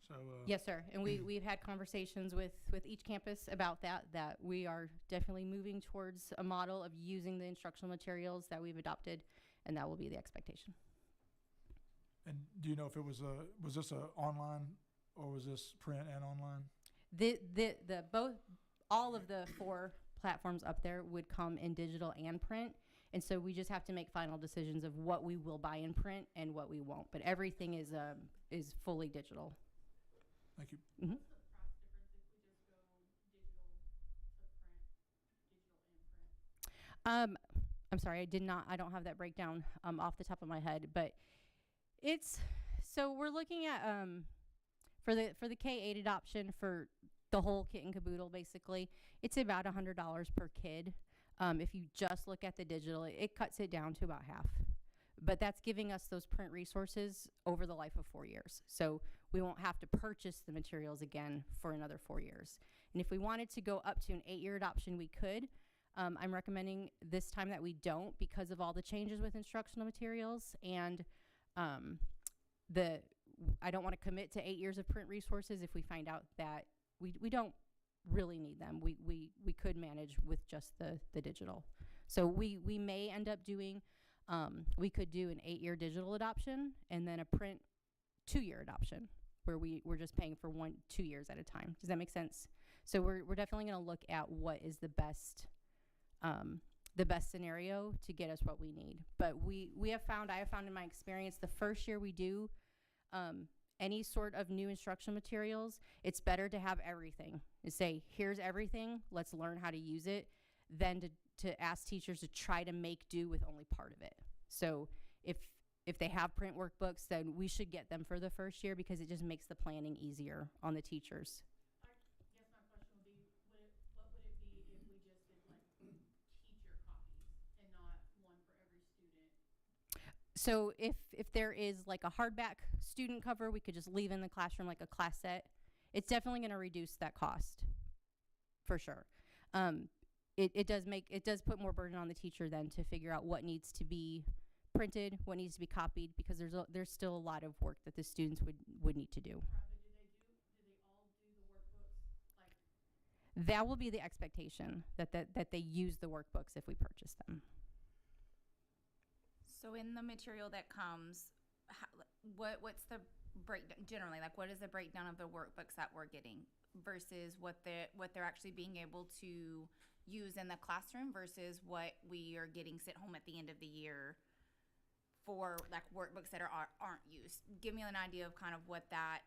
So yes, sir. And we've had conversations with each campus about that we are definitely moving towards a model of using the instructional materials that we've adopted, and that will be the expectation. And do you know if it was this a online or was this print and online? All of the 4 platforms up there would come in digital and print, and so we just have to make final decisions of what we will buy in print and what we won't. But everything is fully digital. Thank you. Mm-hmm. I'm sorry, I don't have that breakdown off the top of my head, but so we're looking at for the K-8 adoption for the whole kit and caboodle, basically, it's about $100 per kid. If you just look at the digital, it cuts it down to about half. But that's giving us those print resources over the life of 4 years. So we won't have to purchase the materials again for another 4 years. And if we wanted to go up to an 8-year adoption, we could. I'm recommending this time that we don't because of all the changes with instructional materials, and I don't want to commit to 8 years of print resources if we find out that we don't really need them. We could manage with just the digital. So we may end up doing, we could do an 8-year digital adoption and then a print 2-year adoption where we're just paying for 2 years at a time. Does that make sense? So we're definitely going to look at what is the best scenario to get us what we need. But I have found in my experience, the first year we do any sort of new instructional materials, it's better to have everything. To say, here's everything, let's learn how to use it, than to ask teachers to try to make do with only part of it. So if they have print workbooks, then we should get them for the first year because it just makes the planning easier on the teachers. I guess my question would be, what would it be if we just did like teacher copies and not one for every student? So if there is like a hardback student cover, we could just leave in the classroom like a class set. It's definitely going to reduce that cost, for sure. It does put more burden on the teacher then to figure out what needs to be printed, what needs to be copied, because there's still a lot of work that the students would need to do. That will be the expectation, that they use the workbooks if we purchase them. So in the material that comes, what's the breakdown generally? Like, what is the breakdown of the workbooks that we're getting versus what they're actually being able to use in the classroom versus what we are getting sent home at the end of the year for like workbooks that aren't used? Give me an idea of kind of what that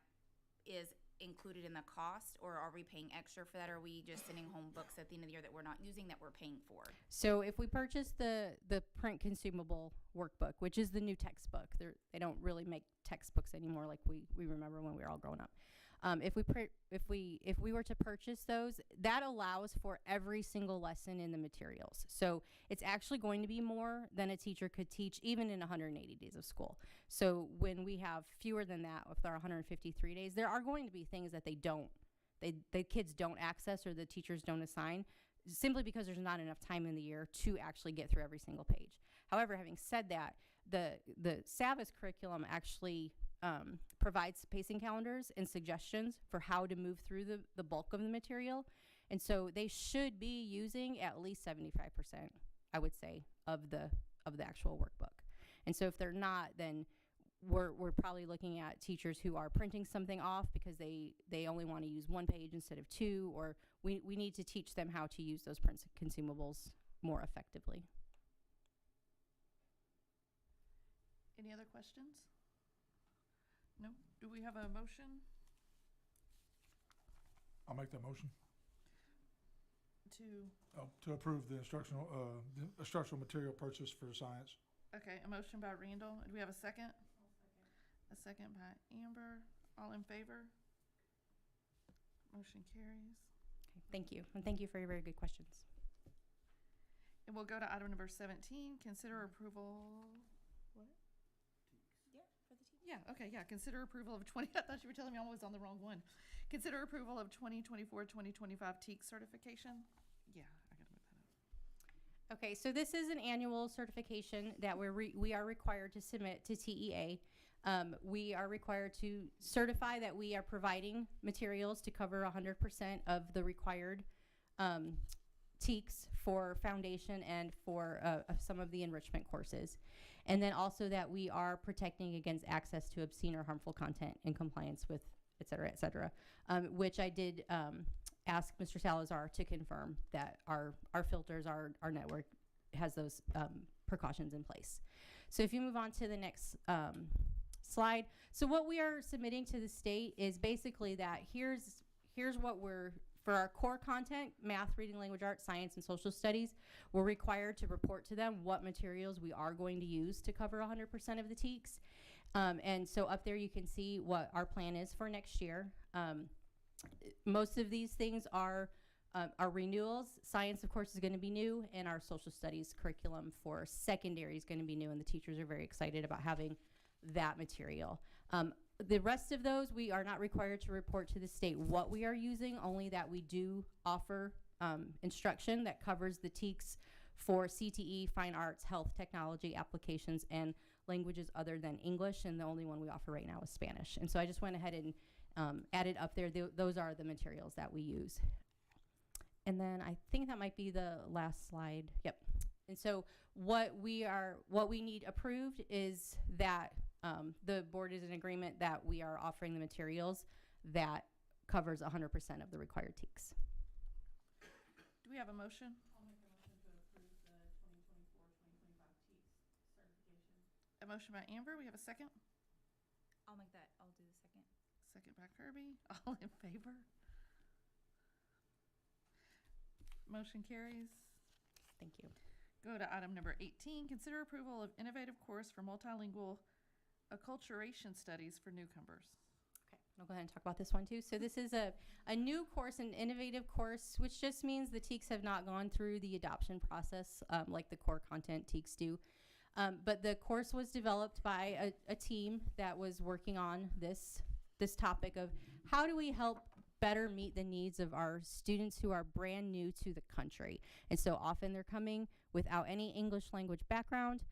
is included in the cost, or are we paying extra for that? Or are we just sending home books at the end of the year that we're not using that we're paying for? So if we purchase the print consumable workbook, which is the new textbook, they don't really make textbooks anymore like we remember when we were all growing up. If we were to purchase those, that allows for every single lesson in the materials. So it's actually going to be more than a teacher could teach even in 180 days of school. So when we have fewer than that, if there are 153 days, there are going to be things that the kids don't access or the teachers don't assign, simply because there's not enough time in the year to actually get through every single page. However, having said that, the SAVIS curriculum actually provides pacing calendars and suggestions for how to move through the bulk of the material. And so they should be using at least 75%, I would say, of the actual workbook. And so if they're not, then we're probably looking at teachers who are printing something off because they only want to use one page instead of two, or we need to teach them how to use those print consumables more effectively. Any other questions? No? Do we have a motion I'll make that motion to, to approve the instructional material purchase for science. okay, a motion by Randall. Do we have a second? A second by Amber. All in favor? Motion carries. Okay, thank you. And thank you for your very good questions. And we'll go to item number 17, consider approval. What? Yeah, okay, yeah, consider approval of I thought you were telling me I was on the wrong one. Consider approval of 2024-2025 TEAC certification. Yeah, I gotta move that up. Okay, so this is an annual certification that we are required to submit to TEA. We are required to certify that we are providing materials to cover 100% of the required TEACs for foundation and for some of the enrichment courses. And then also that we are protecting against access to obscene or harmful content in compliance with et cetera, which I did ask Mr. Salazar to confirm that our filters, our network has those precautions in place. So if you move on to the next slide. So what we are submitting to the state is basically that here's what for our core content, math, reading, language arts, science, and social studies, we're required to report to them what materials we are going to use to cover 100% of the TEACs. And so up there you can see what our plan is for next year. Most of these things are renewals. Science, of course, is going to be new, and our social studies curriculum for secondary is going to be new, and the teachers are very excited about having that material. The rest of those, we are not required to report to the state what we are using, only that we do offer instruction that covers the TEACs for CTE, fine arts, health, technology, applications, and languages other than English, and the only one we offer right now is Spanish. And so I just went ahead and added up there, those are the materials that we use. And then I think that might be the last slide. Yep. And so what we need approved is that the board is in agreement that we are offering the materials that covers 100% of the required TEACs. Do we have a motion? I'll make a motion to approve the 2024-2025 TEACs certification. A motion by Amber. We have a second? I'll do the second. Second by Kirby. All in favor? Motion carries. Thank you. Go to item number 18, consider approval of innovative course for multilingual acculturation studies for newcomers. Okay, I'll go ahead and talk about this one too. So this is a new course, an innovative course, which just means the TEACs have not gone through the adoption process like the core content TEACs do. But the course was developed by a team that was working on this topic of how do we help better meet the needs of our students who are brand new to the country. And so often they're coming without any English language background.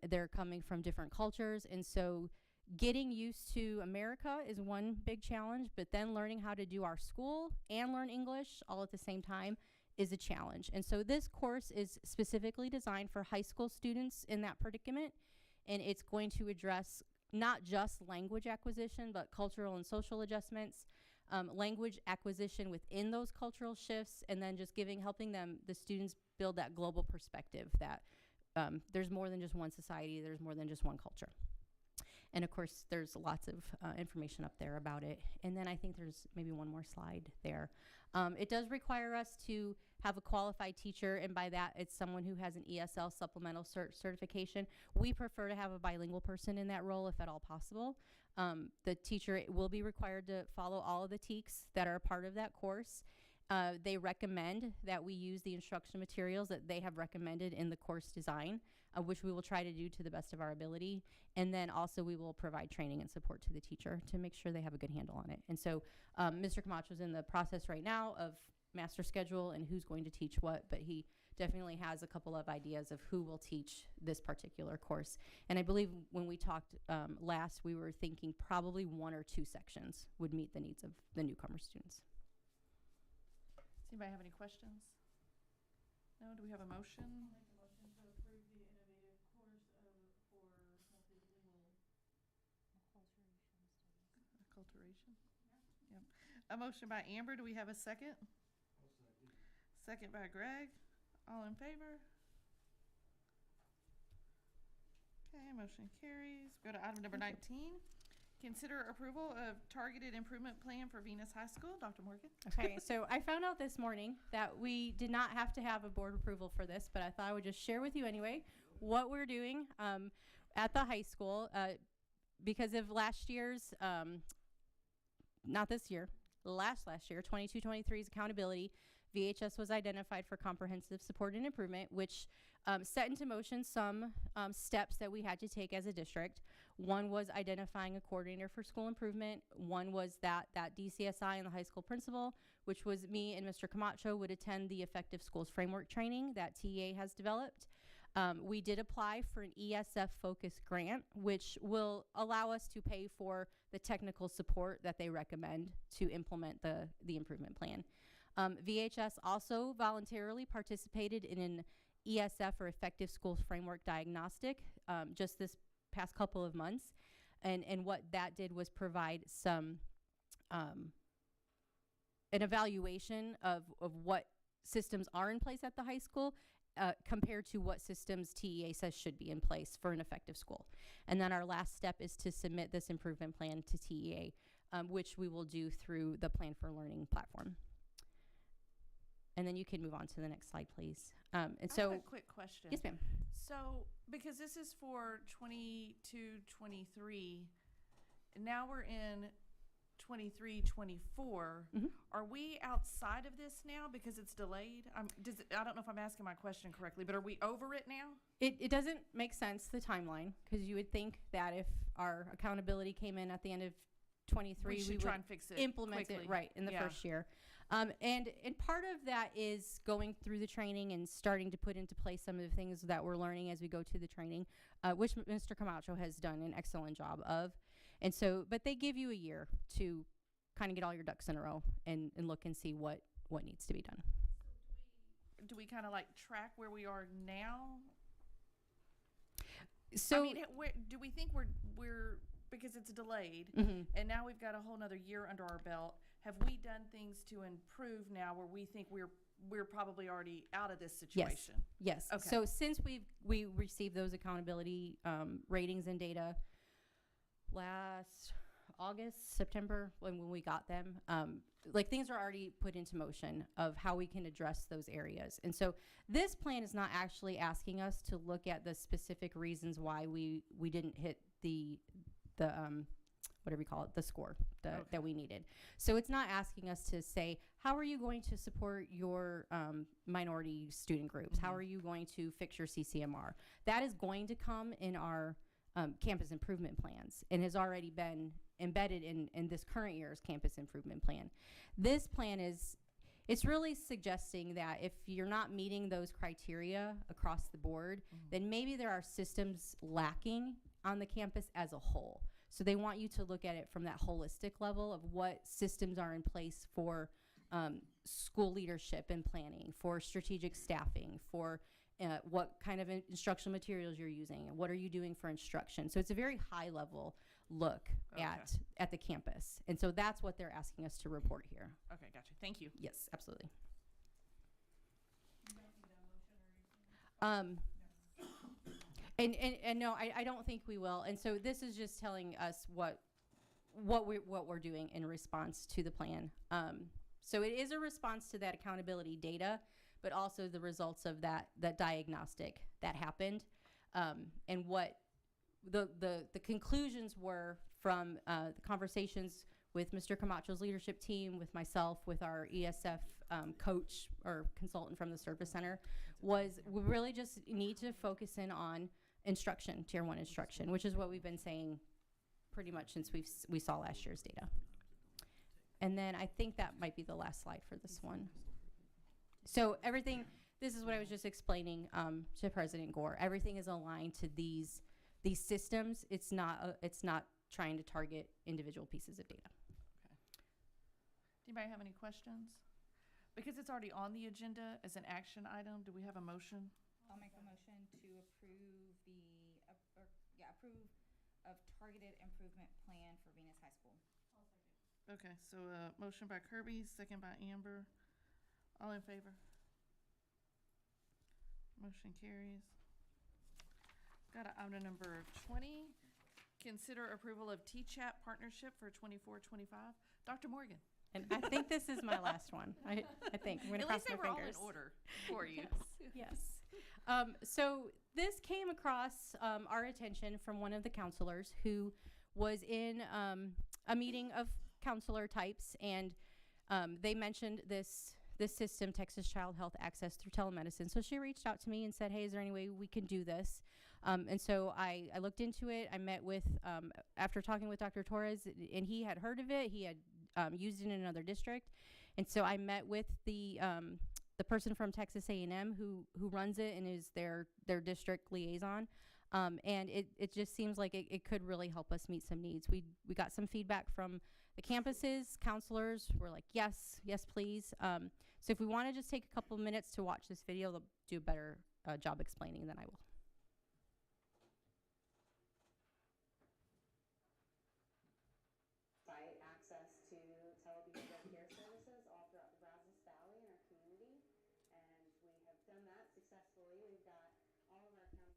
They're coming from different cultures. And so getting used to America is one big challenge, but then learning how to do our school and learn English all at the same time is a challenge. And so this course is specifically designed for high school students in that predicament, and it's going to address not just language acquisition, but cultural and social adjustments, language acquisition within those cultural shifts, and then just helping the students build that global perspective that there's more than just one society, there's more than just one culture. And of course, there's lots of information up there about it. And then I think there's maybe one more slide there. It does require us to have a qualified teacher, and by that, it's someone who has an ESL supplemental certification. We prefer to have a bilingual person in that role if at all possible. The teacher will be required to follow all of the TEKS that are a part of that course. They recommend that we use the instruction materials that they have recommended in the course design, which we will try to do to the best of our ability. And then also we will provide training and support to the teacher to make sure they have a good handle on it. And so Mr. Camacho's in the process right now of master schedule and who's going to teach what, but he definitely has a couple of ideas of who will teach this particular course. And I believe when we talked last, we were thinking probably 1 or 2 sections would meet the needs of the newcomer students. Does anybody have any questions? No? Do we have a motion? Acculturation? Yep. A motion by Amber. Do we have a second? Second by Greg. All in favor? Okay, motion carries. Go to item number 19. Consider approval of targeted improvement plan for Venus High School. Dr. Morgan? Okay, so I found out this morning that we did not have to have a board approval for this, but I thought I would just share with you anyway what we're doing at the high school. Because of last year's, not this year, last year, 22-23's accountability, VHS was identified for comprehensive support and improvement, which set into motion some steps that we had to take as a district. One was identifying a coordinator for school improvement. One was that DCSI and the high school principal, which was me and Mr. Camacho, would attend the Effective Schools Framework training that TEA has developed. We did apply for an ESF focused grant, which will allow us to pay for the technical support that they recommend to implement the improvement plan. VHS also voluntarily participated in an ESF or Effective Schools Framework diagnostic just this past couple of months. And what that did was provide some, an evaluation of what systems are in place at the high school compared to what systems TEA says should be in place for an effective school. And then our last step is to submit this improvement plan to TEA, which we will do through the Plan for Learning platform. And then you can move on to the next slide, please. And I so, have a quick question. yes, ma'am. So, because this is for 22-23, and now we're in 23-24, are we outside of this now because it's delayed? I don't know if I'm asking my question correctly, but are we over it now? It doesn't make sense, the timeline, because you would think that if our accountability came in at the end of 23, We should would try and fix it implement quickly. it right in the Yeah. first year. And part of that is going through the training and starting to put into place some of the things that we're learning as we go to the training, which Mr. Camacho has done an excellent job of. And so, but they give you a year to kind of get all your ducks in a row and look and see what needs to be done. Do we kind of like track where we are now? So, I mean, do we think we're because it's delayed, and now we've got a whole nother year under our belt? Have we done things to improve now where we think we're probably already out of this situation? Yes. Okay. So since we received those accountability ratings and data last August, September, when we got them, like things are already put into motion of how we can address those areas. And so this plan is not actually asking us to look at the specific reasons why we didn't hit the whatever you call it, the score that we needed. So it's not asking us to say, how are you going to support your minority student groups? How are you going to fix your CCMR? That is going to come in our campus improvement plans and has already been embedded in this current year's campus improvement plan. This plan it's really suggesting that if you're not meeting those criteria across the board, then maybe there are systems lacking on the campus as a whole. So they want you to look at it from that holistic level of what systems are in place for school leadership and planning, for strategic staffing, for what kind of instructional materials you're using, and what are you doing for instruction. So it's a very high level look at the campus. And so that's what they're asking us to report here. Okay, gotcha. Thank you. Yes, absolutely. And no, I don't think we will. And so this is just telling us what we're doing in response to the plan. So it is a response to that accountability data, but also the results of that diagnostic that happened, and what the conclusions were from the conversations with Mr. Camacho's leadership team, with myself, with our ESF coach or consultant from the service center, was we really just need to focus in on instruction, tier 1 instruction, which is what we've been saying pretty much since we saw last year's data. And then I think that might be the last slide for this one. So everything, this is what I was just explaining to President Gore. Everything is aligned to these systems. It's not trying to target individual pieces of data. Do anybody have any questions? Because it's already on the agenda as an action item, do we have a motion? I'll make a motion to approve approve of targeted improvement plan for Venus High School. Okay, so motion by Kirby, second by Amber. All in favor? Motion carries. Got item number 20. Consider approval of T-Chat partnership for 24-25. Dr. Morgan. And I think this is my last one. I think I'm gonna At cross least they my were all fingers. in order for you. Yes. So this came across our attention from one of the counselors who was in a meeting of counselor types, and they mentioned this system, Texas Child Health Access through telemedicine. So she reached out to me and said, hey, is there any way we can do this? And so I looked into it. I met with, after talking with Dr. Torres, and he had heard of it. He had used it in another district. And so I met with the person from Texas A&M who runs it and is their district liaison. And it just seems like it could really help us meet some needs. We got some feedback from the campuses. Counselors were like, yes, please. So if we want to just take a couple of minutes to watch this video, they'll do a better job explaining than I will. Site access to telebehavioral care services all throughout the Brazos Valley in our community, and we have done that successfully. We've got all of our county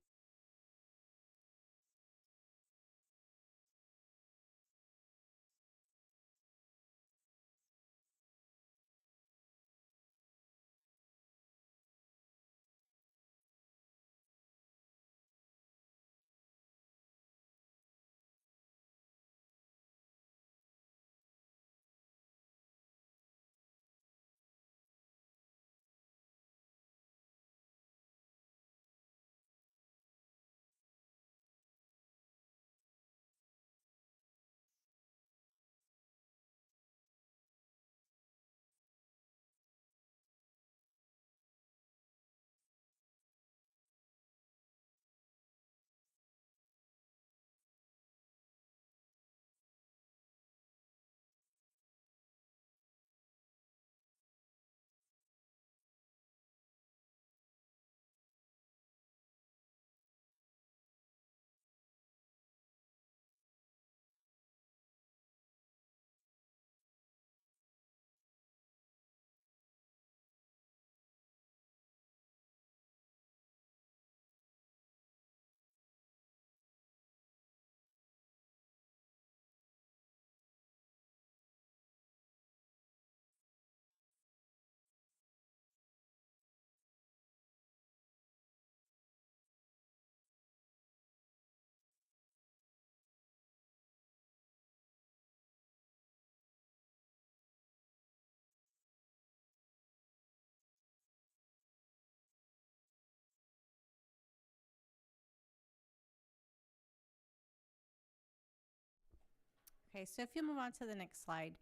Okay, so if you move on to the next slide.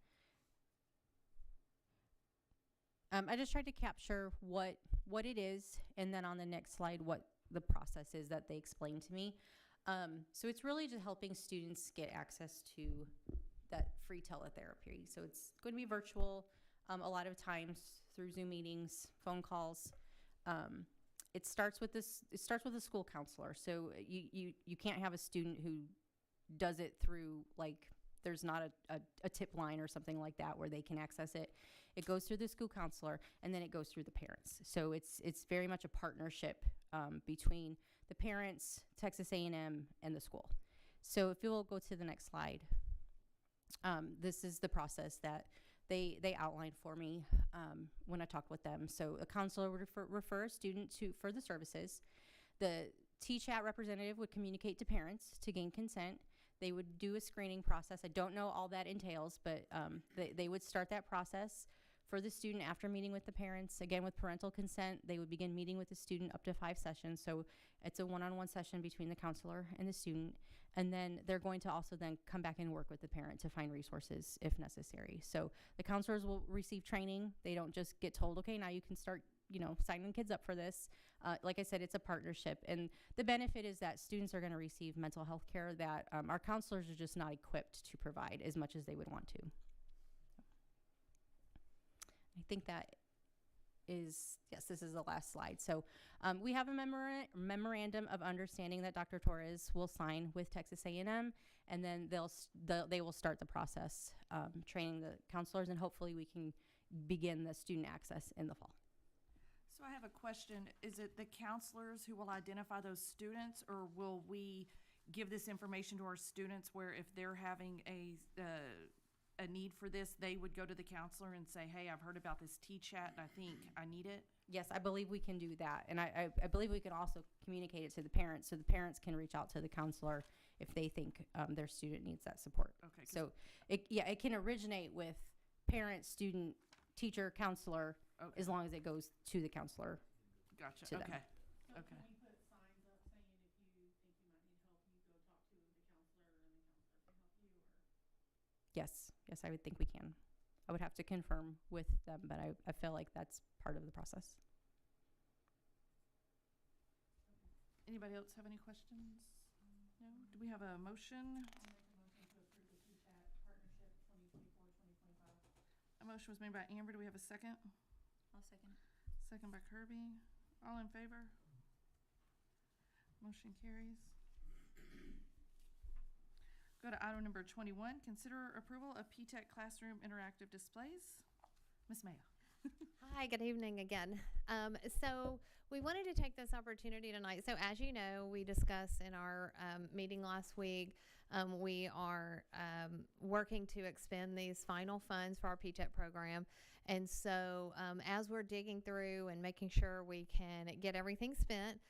I just tried to capture what it is, and then on the next slide, what the process is that they explained to me. So it's really just helping students get access to that free teletherapy. So it's going to be virtual, a lot of times through Zoom meetings, phone calls. It starts with a school counselor. So you can't have a student who does it through, like, there's not a tip line or something like that where they can access it. It goes through the school counselor, and then it goes through the parents. So it's very much a partnership between the parents, Texas A&M, and the school. So if you'll go to the next slide, this is the process that they outlined for me when I talked with them. So a counselor would refer a student for the services. The T-Chat representative would communicate to parents to gain consent. They would do a screening process. I don't know all that entails, but they would start that process for the student after meeting with the parents. Again, with parental consent, they would begin meeting with the student up to 5 sessions. So it's a one-on-one session between the counselor and the student. And then they're going to also then come back and work with the parent to find resources if necessary. So the counselors will receive training. They don't just get told, okay, now you can start, signing kids up for this. Like I said, it's a partnership. And the benefit is that students are going to receive mental health care that our counselors are just not equipped to provide as much as they would want to. I think that is, yes, this is the last slide. So we have a memorandum of understanding that Dr. Torres will sign with Texas A&M, and then they will start the process, training the counselors, and hopefully we can begin the student access in the fall. So I have a question. Is it the counselors who will identify those students, or will we give this information to our students where if they're having a need for this, they would go to the counselor and say, hey, I've heard about this T-Chat and I think I need it? Yes, I believe we can do that. And I believe we can also communicate it to the parents, so the parents can reach out to the counselor if they think their student needs that support. Okay. So it can originate with parent, student, teacher, counselor, Okay. as long as it goes to the counselor. Gotcha. To them. Okay. So Okay. can we put signs up saying if you think you might need help, you go talk to the counselor and the counselor can help you? Or Yes, I would think we can. I would have to confirm with them, but I feel like that's part of the process. Anybody else have any questions? No? Do we have a motion? A motion was made by Amber. Do we have a second? I'll second. Second by Kirby. All in favor? Motion carries. Go to item number 21. Consider approval of P-TECH classroom interactive displays. Ms. Mayo. Hi, good evening again. So we wanted to take this opportunity tonight. So as you know, we discussed in our meeting last week, we are working to expend these final funds for our P-TECH program. And so as we're digging through and making sure we can get everything spent,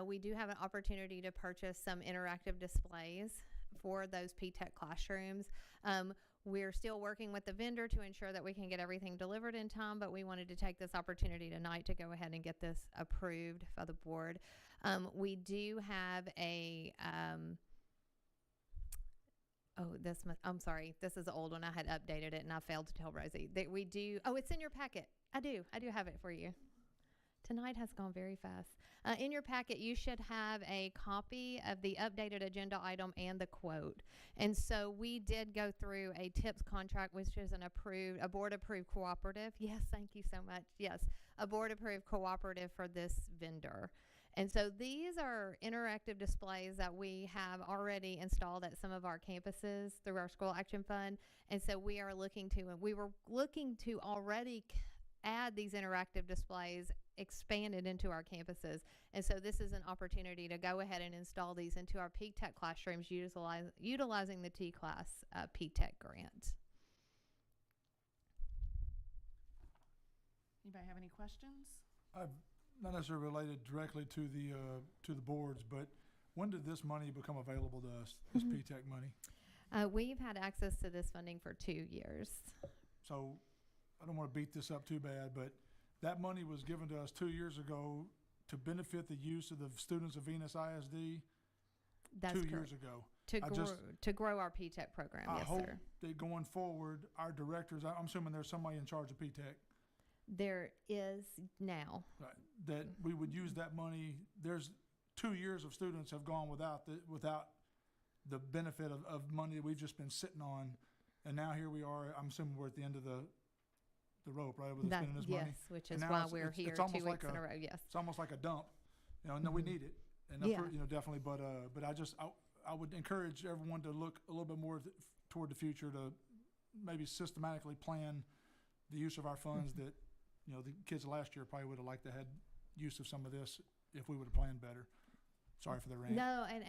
we do have an opportunity to purchase some interactive displays for those P-TECH classrooms. We're still working with the vendor to ensure that we can get everything delivered in time, but we wanted to take this opportunity tonight to go ahead and get this approved by the board. We do have a, I'm sorry, this is an old one. I had updated it and I failed to tell Rosie that we do, it's in your packet. I do have it for you. Tonight has gone very fast. In your packet, you should have a copy of the updated agenda item and the quote. And so we did go through a TIPS contract, which is a board-approved cooperative. Yes, thank you so much. Yes, a board-approved cooperative for this vendor. And so these are interactive displays that we have already installed at some of our campuses through our School Action Fund. And so we were looking to already add these interactive displays expanded into our campuses. And so this is an opportunity to go ahead and install these into our P-TECH classrooms utilizing the T-Class P-TECH grant. Anybody have any questions? Not necessarily related directly to the boards, but when did this money become available to us, this P-TECH money? We've had access to this funding for 2 years. So I don't want to beat this up too bad, but that money was given to us 2 years ago to benefit the use of the students of Venus ISD. That's 2 correct. years ago. To I grow, just- to grow our P-TECH program, I yes, hope sir. that going forward, our directors, I'm assuming there's somebody in charge of P-TECH, There is now. right, that we would use that money. There's 2 years of students have gone without the benefit of money that we've just been sitting on. And now here we are, I'm assuming we're at the end of the rope, right, with That- spending this money? yes, which And is now why it's- we're it's- here it's 2 almost weeks like in a row, yes. It's almost like a dump, no, we need it. And, Yeah. definitely, but I would encourage everyone to look a little bit more toward the future to maybe systematically plan the use of our funds that, the kids last year probably would have liked to had use of some of this if we would have planned better. Sorry for the rant. No, and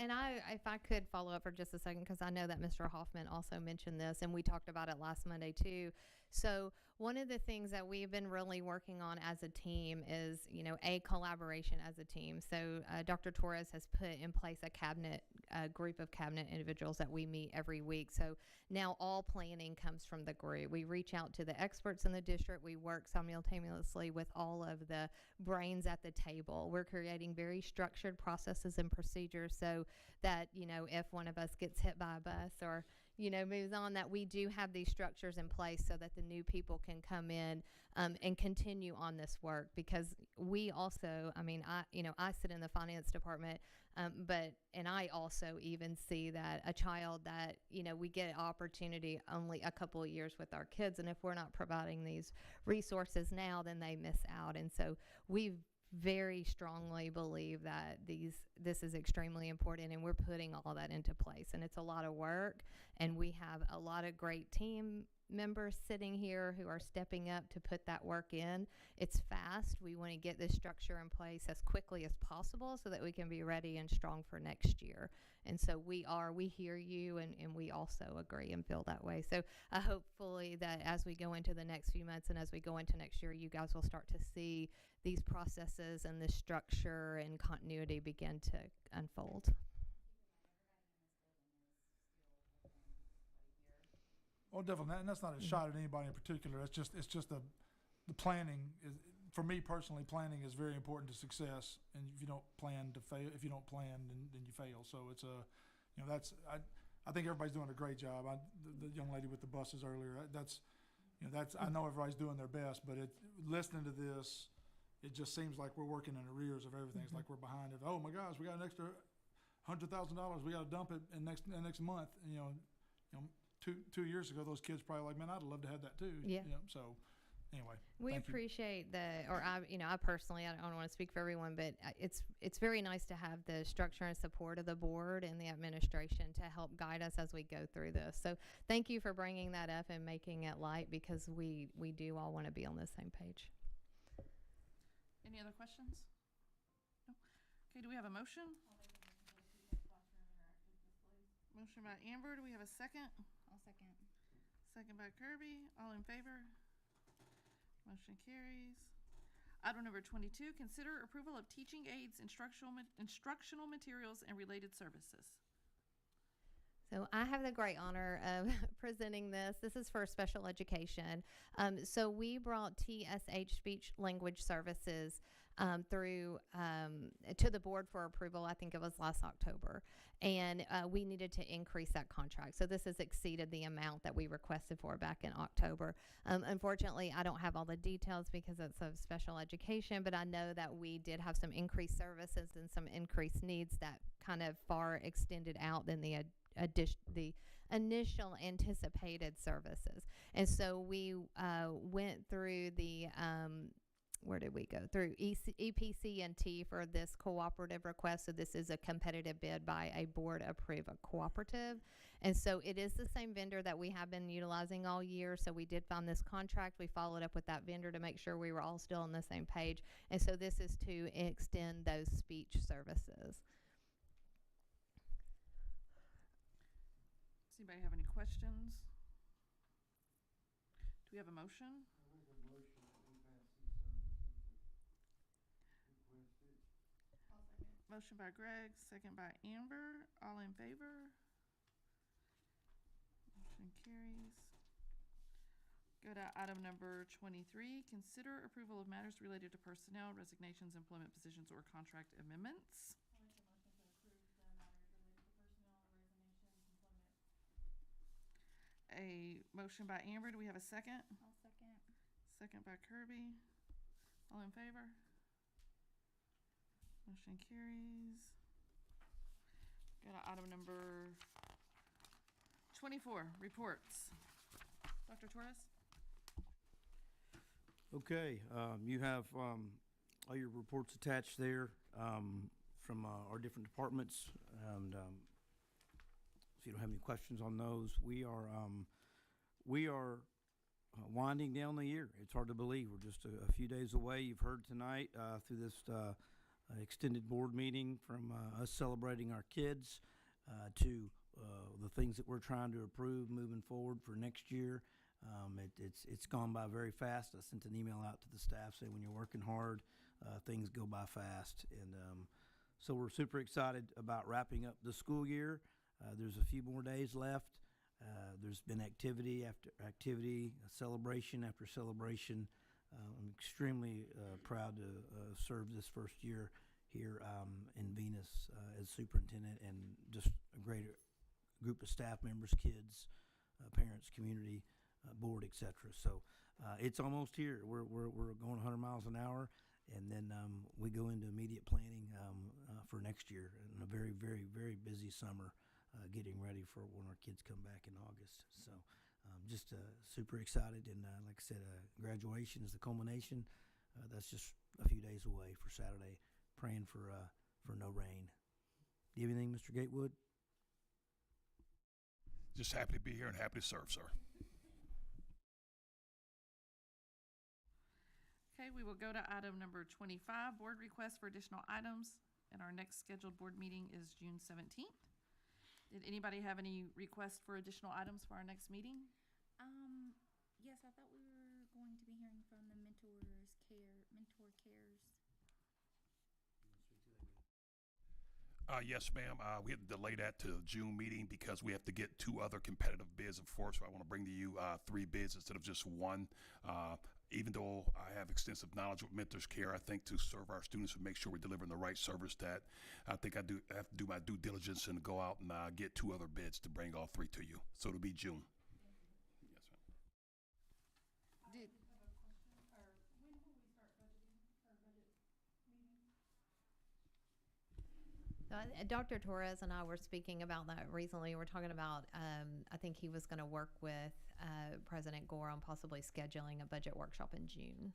if I could follow up for just a second, because I know that Mr. Hoffman also mentioned this, and we talked about it last Monday too. So one of the things that we've been really working on as a team is, a collaboration as a team. So Dr. Torres has put in place a group of cabinet individuals that we meet every week. So now all planning comes from the group. We reach out to the experts in the district. We work simultaneously with all of the brains at the table. We're creating very structured processes and procedures so that, if one of us gets hit by a bus or moves on, that we do have these structures in place so that the new people can come in and continue on this work. Because we also, I sit in the finance department, and I also even see that a child that, we get opportunity only a couple of years with our kids. And if we're not providing these resources now, then they miss out. And so we very strongly believe that this is extremely important, and we're putting all that into place. And it's a lot of work, and we have a lot of great team members sitting here who are stepping up to put that work in. It's fast. We want to get this structure in place as quickly as possible so that we can be ready and strong for next year. And so we hear you, and we also agree and feel that way. So hopefully that as we go into the next few months and as we go into next year, you guys will start to see these processes and this structure and continuity begin to unfold. Well, definitely, and that's not a shot at anybody in particular. It's just the planning is, for me personally, planning is very important to success. And if you don't plan to fail, if you don't plan, then you fail. So it's I think everybody's doing a great job. The young lady with the buses earlier, I know everybody's doing their best, but listening to this, it just seems like we're working in arrears of everything. It's like we're behind it. Oh my gosh, we got an extra $100,000. We got to dump it in next month. And, 2 years ago, those kids probably like, man, I'd love to have that too. Yeah. So anyway, We thank you. appreciate I personally, I don't want to speak for everyone, but it's very nice to have the structure and support of the board and the administration to help guide us as we go through this. So thank you for bringing that up and making it light, because we do all want to be on the same page. Any other questions? No? Okay, do we have a motion? Motion by Amber, do we have a second? I'll second. Second by Kirby, all in favor? Motion carries. Item number 22, consider approval of teaching aids, instructional materials, and related services. So I have the great honor of presenting this. This is for special education. So we brought TSH Speech Language Services through to the board for approval. I think it was last October, and we needed to increase that contract. So this has exceeded the amount that we requested for back in October. Unfortunately, I don't have all the details because it's of special education, but I know that we did have some increased services and some increased needs that kind of far extended out than the initial anticipated services. And so we went through the where did we go? Through EPC&T for this cooperative request. So this is a competitive bid by a board-approved cooperative. And so it is the same vendor that we have been utilizing all year. So we did find this contract. We followed up with that vendor to make sure we were all still on the same page. And so this is to extend those speech services. Does anybody have any questions? Do we have a motion? Motion by Greg, second by Amber. All in favor? Motion carries. Go to item number 23. Consider approval of matters related to personnel, resignations, employment positions, or contract amendments. a motion by Amber. Do we have a second? I'll second. Second by Kirby. All in favor? Motion carries. Got item number 24, reports. Dr. Torres? Okay, you have all your reports attached there from our different departments, and if you don't have any questions on those, we are winding down the year. It's hard to believe we're just a few days away. You've heard tonight through this extended board meeting from us celebrating our kids to the things that we're trying to approve moving forward for next year. It's gone by very fast. I sent an email out to the staff saying when you're working hard, things go by fast. And so we're super excited about wrapping up the school year. There's a few more days left. There's been activity after activity, celebration after celebration. I'm extremely proud to serve this first year here in Venus as superintendent, and just a great group of staff members, kids, parents, community, board, etc. So it's almost here. We're going 100 miles an hour, and then we go into immediate planning for next year, and a very, very, very busy summer getting ready for when our kids come back in August. So just super excited, and like I said, graduation is the culmination. That's just a few days away for Saturday. Praying for no rain. Do you have anything, Mr. Gatewood? Just happy to be here and happy to serve, sir. Okay, we will go to item number 25, board request for additional items, and our next scheduled board meeting is June 17th. Did anybody have any requests for additional items for our next meeting? Yes, I thought we were going to be hearing from the Mentor Cares. Yes, ma'am. We had to delay that to the June meeting because we have to get 2 other competitive bids, of course. So I want to bring to you 3 bids instead of just 1. Even though I have extensive knowledge with Mentors Care, I think to serve our students and make sure we're delivering the right service, that I think I have to do my due diligence and go out and get 2 other bids to bring all 3 to you. So it'll be June. Yes, ma'am. Did, Dr. Torres and I were speaking about that recently. We're talking about, I think he was going to work with President Gore on possibly scheduling a budget workshop in June.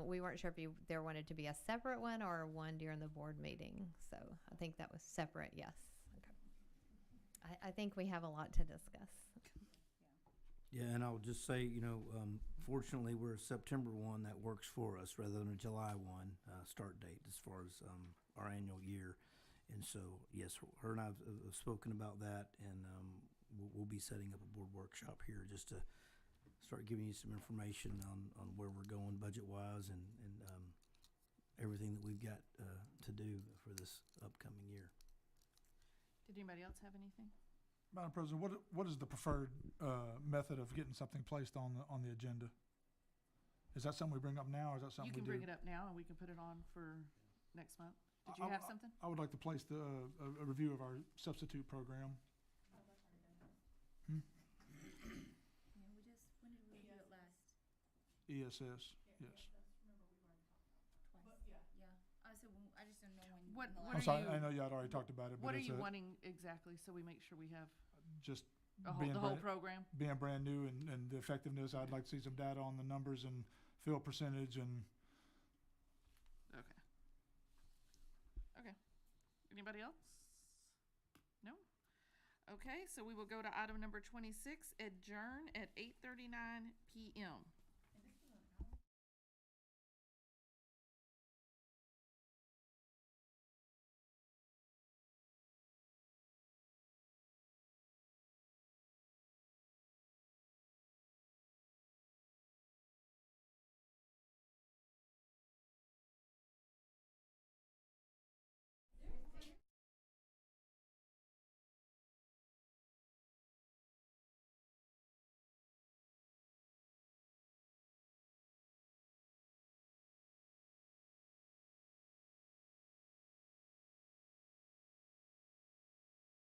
We weren't sure if there wanted to be a separate one or one during the board meeting. So I think that was separate, yes. Okay. I think we have a lot to discuss. Yeah, and I'll just say, fortunately, we're a September 1 that works for us rather than a July 1 start date as far as our annual year. And so, yes, her and I have spoken about that, and we'll be setting up a board workshop here just to start giving you some information on where we're going budget-wise and everything that we've got to do for this upcoming year. did anybody else have anything? Madam President, what is the preferred method of getting something placed on the agenda? Is that something we bring up now, or is that something You we can do? bring it up now, and we can put it on for next month. Did you have something? I would like to place a review of our substitute program. Yeah, when did we do it last? ESS, yes. Twice. Yeah. I said, I just don't know when. What I'm are sorry, you? I know you had already talked about it, but What are it's you wanting exactly, so we make sure we have just the whole program? being brand new and the effectiveness. I'd like to see some data on the numbers and fill percentage and. Okay. Okay. Anybody else? No? Okay, so we will go to item number 26, adjourn at 8:39 p.m.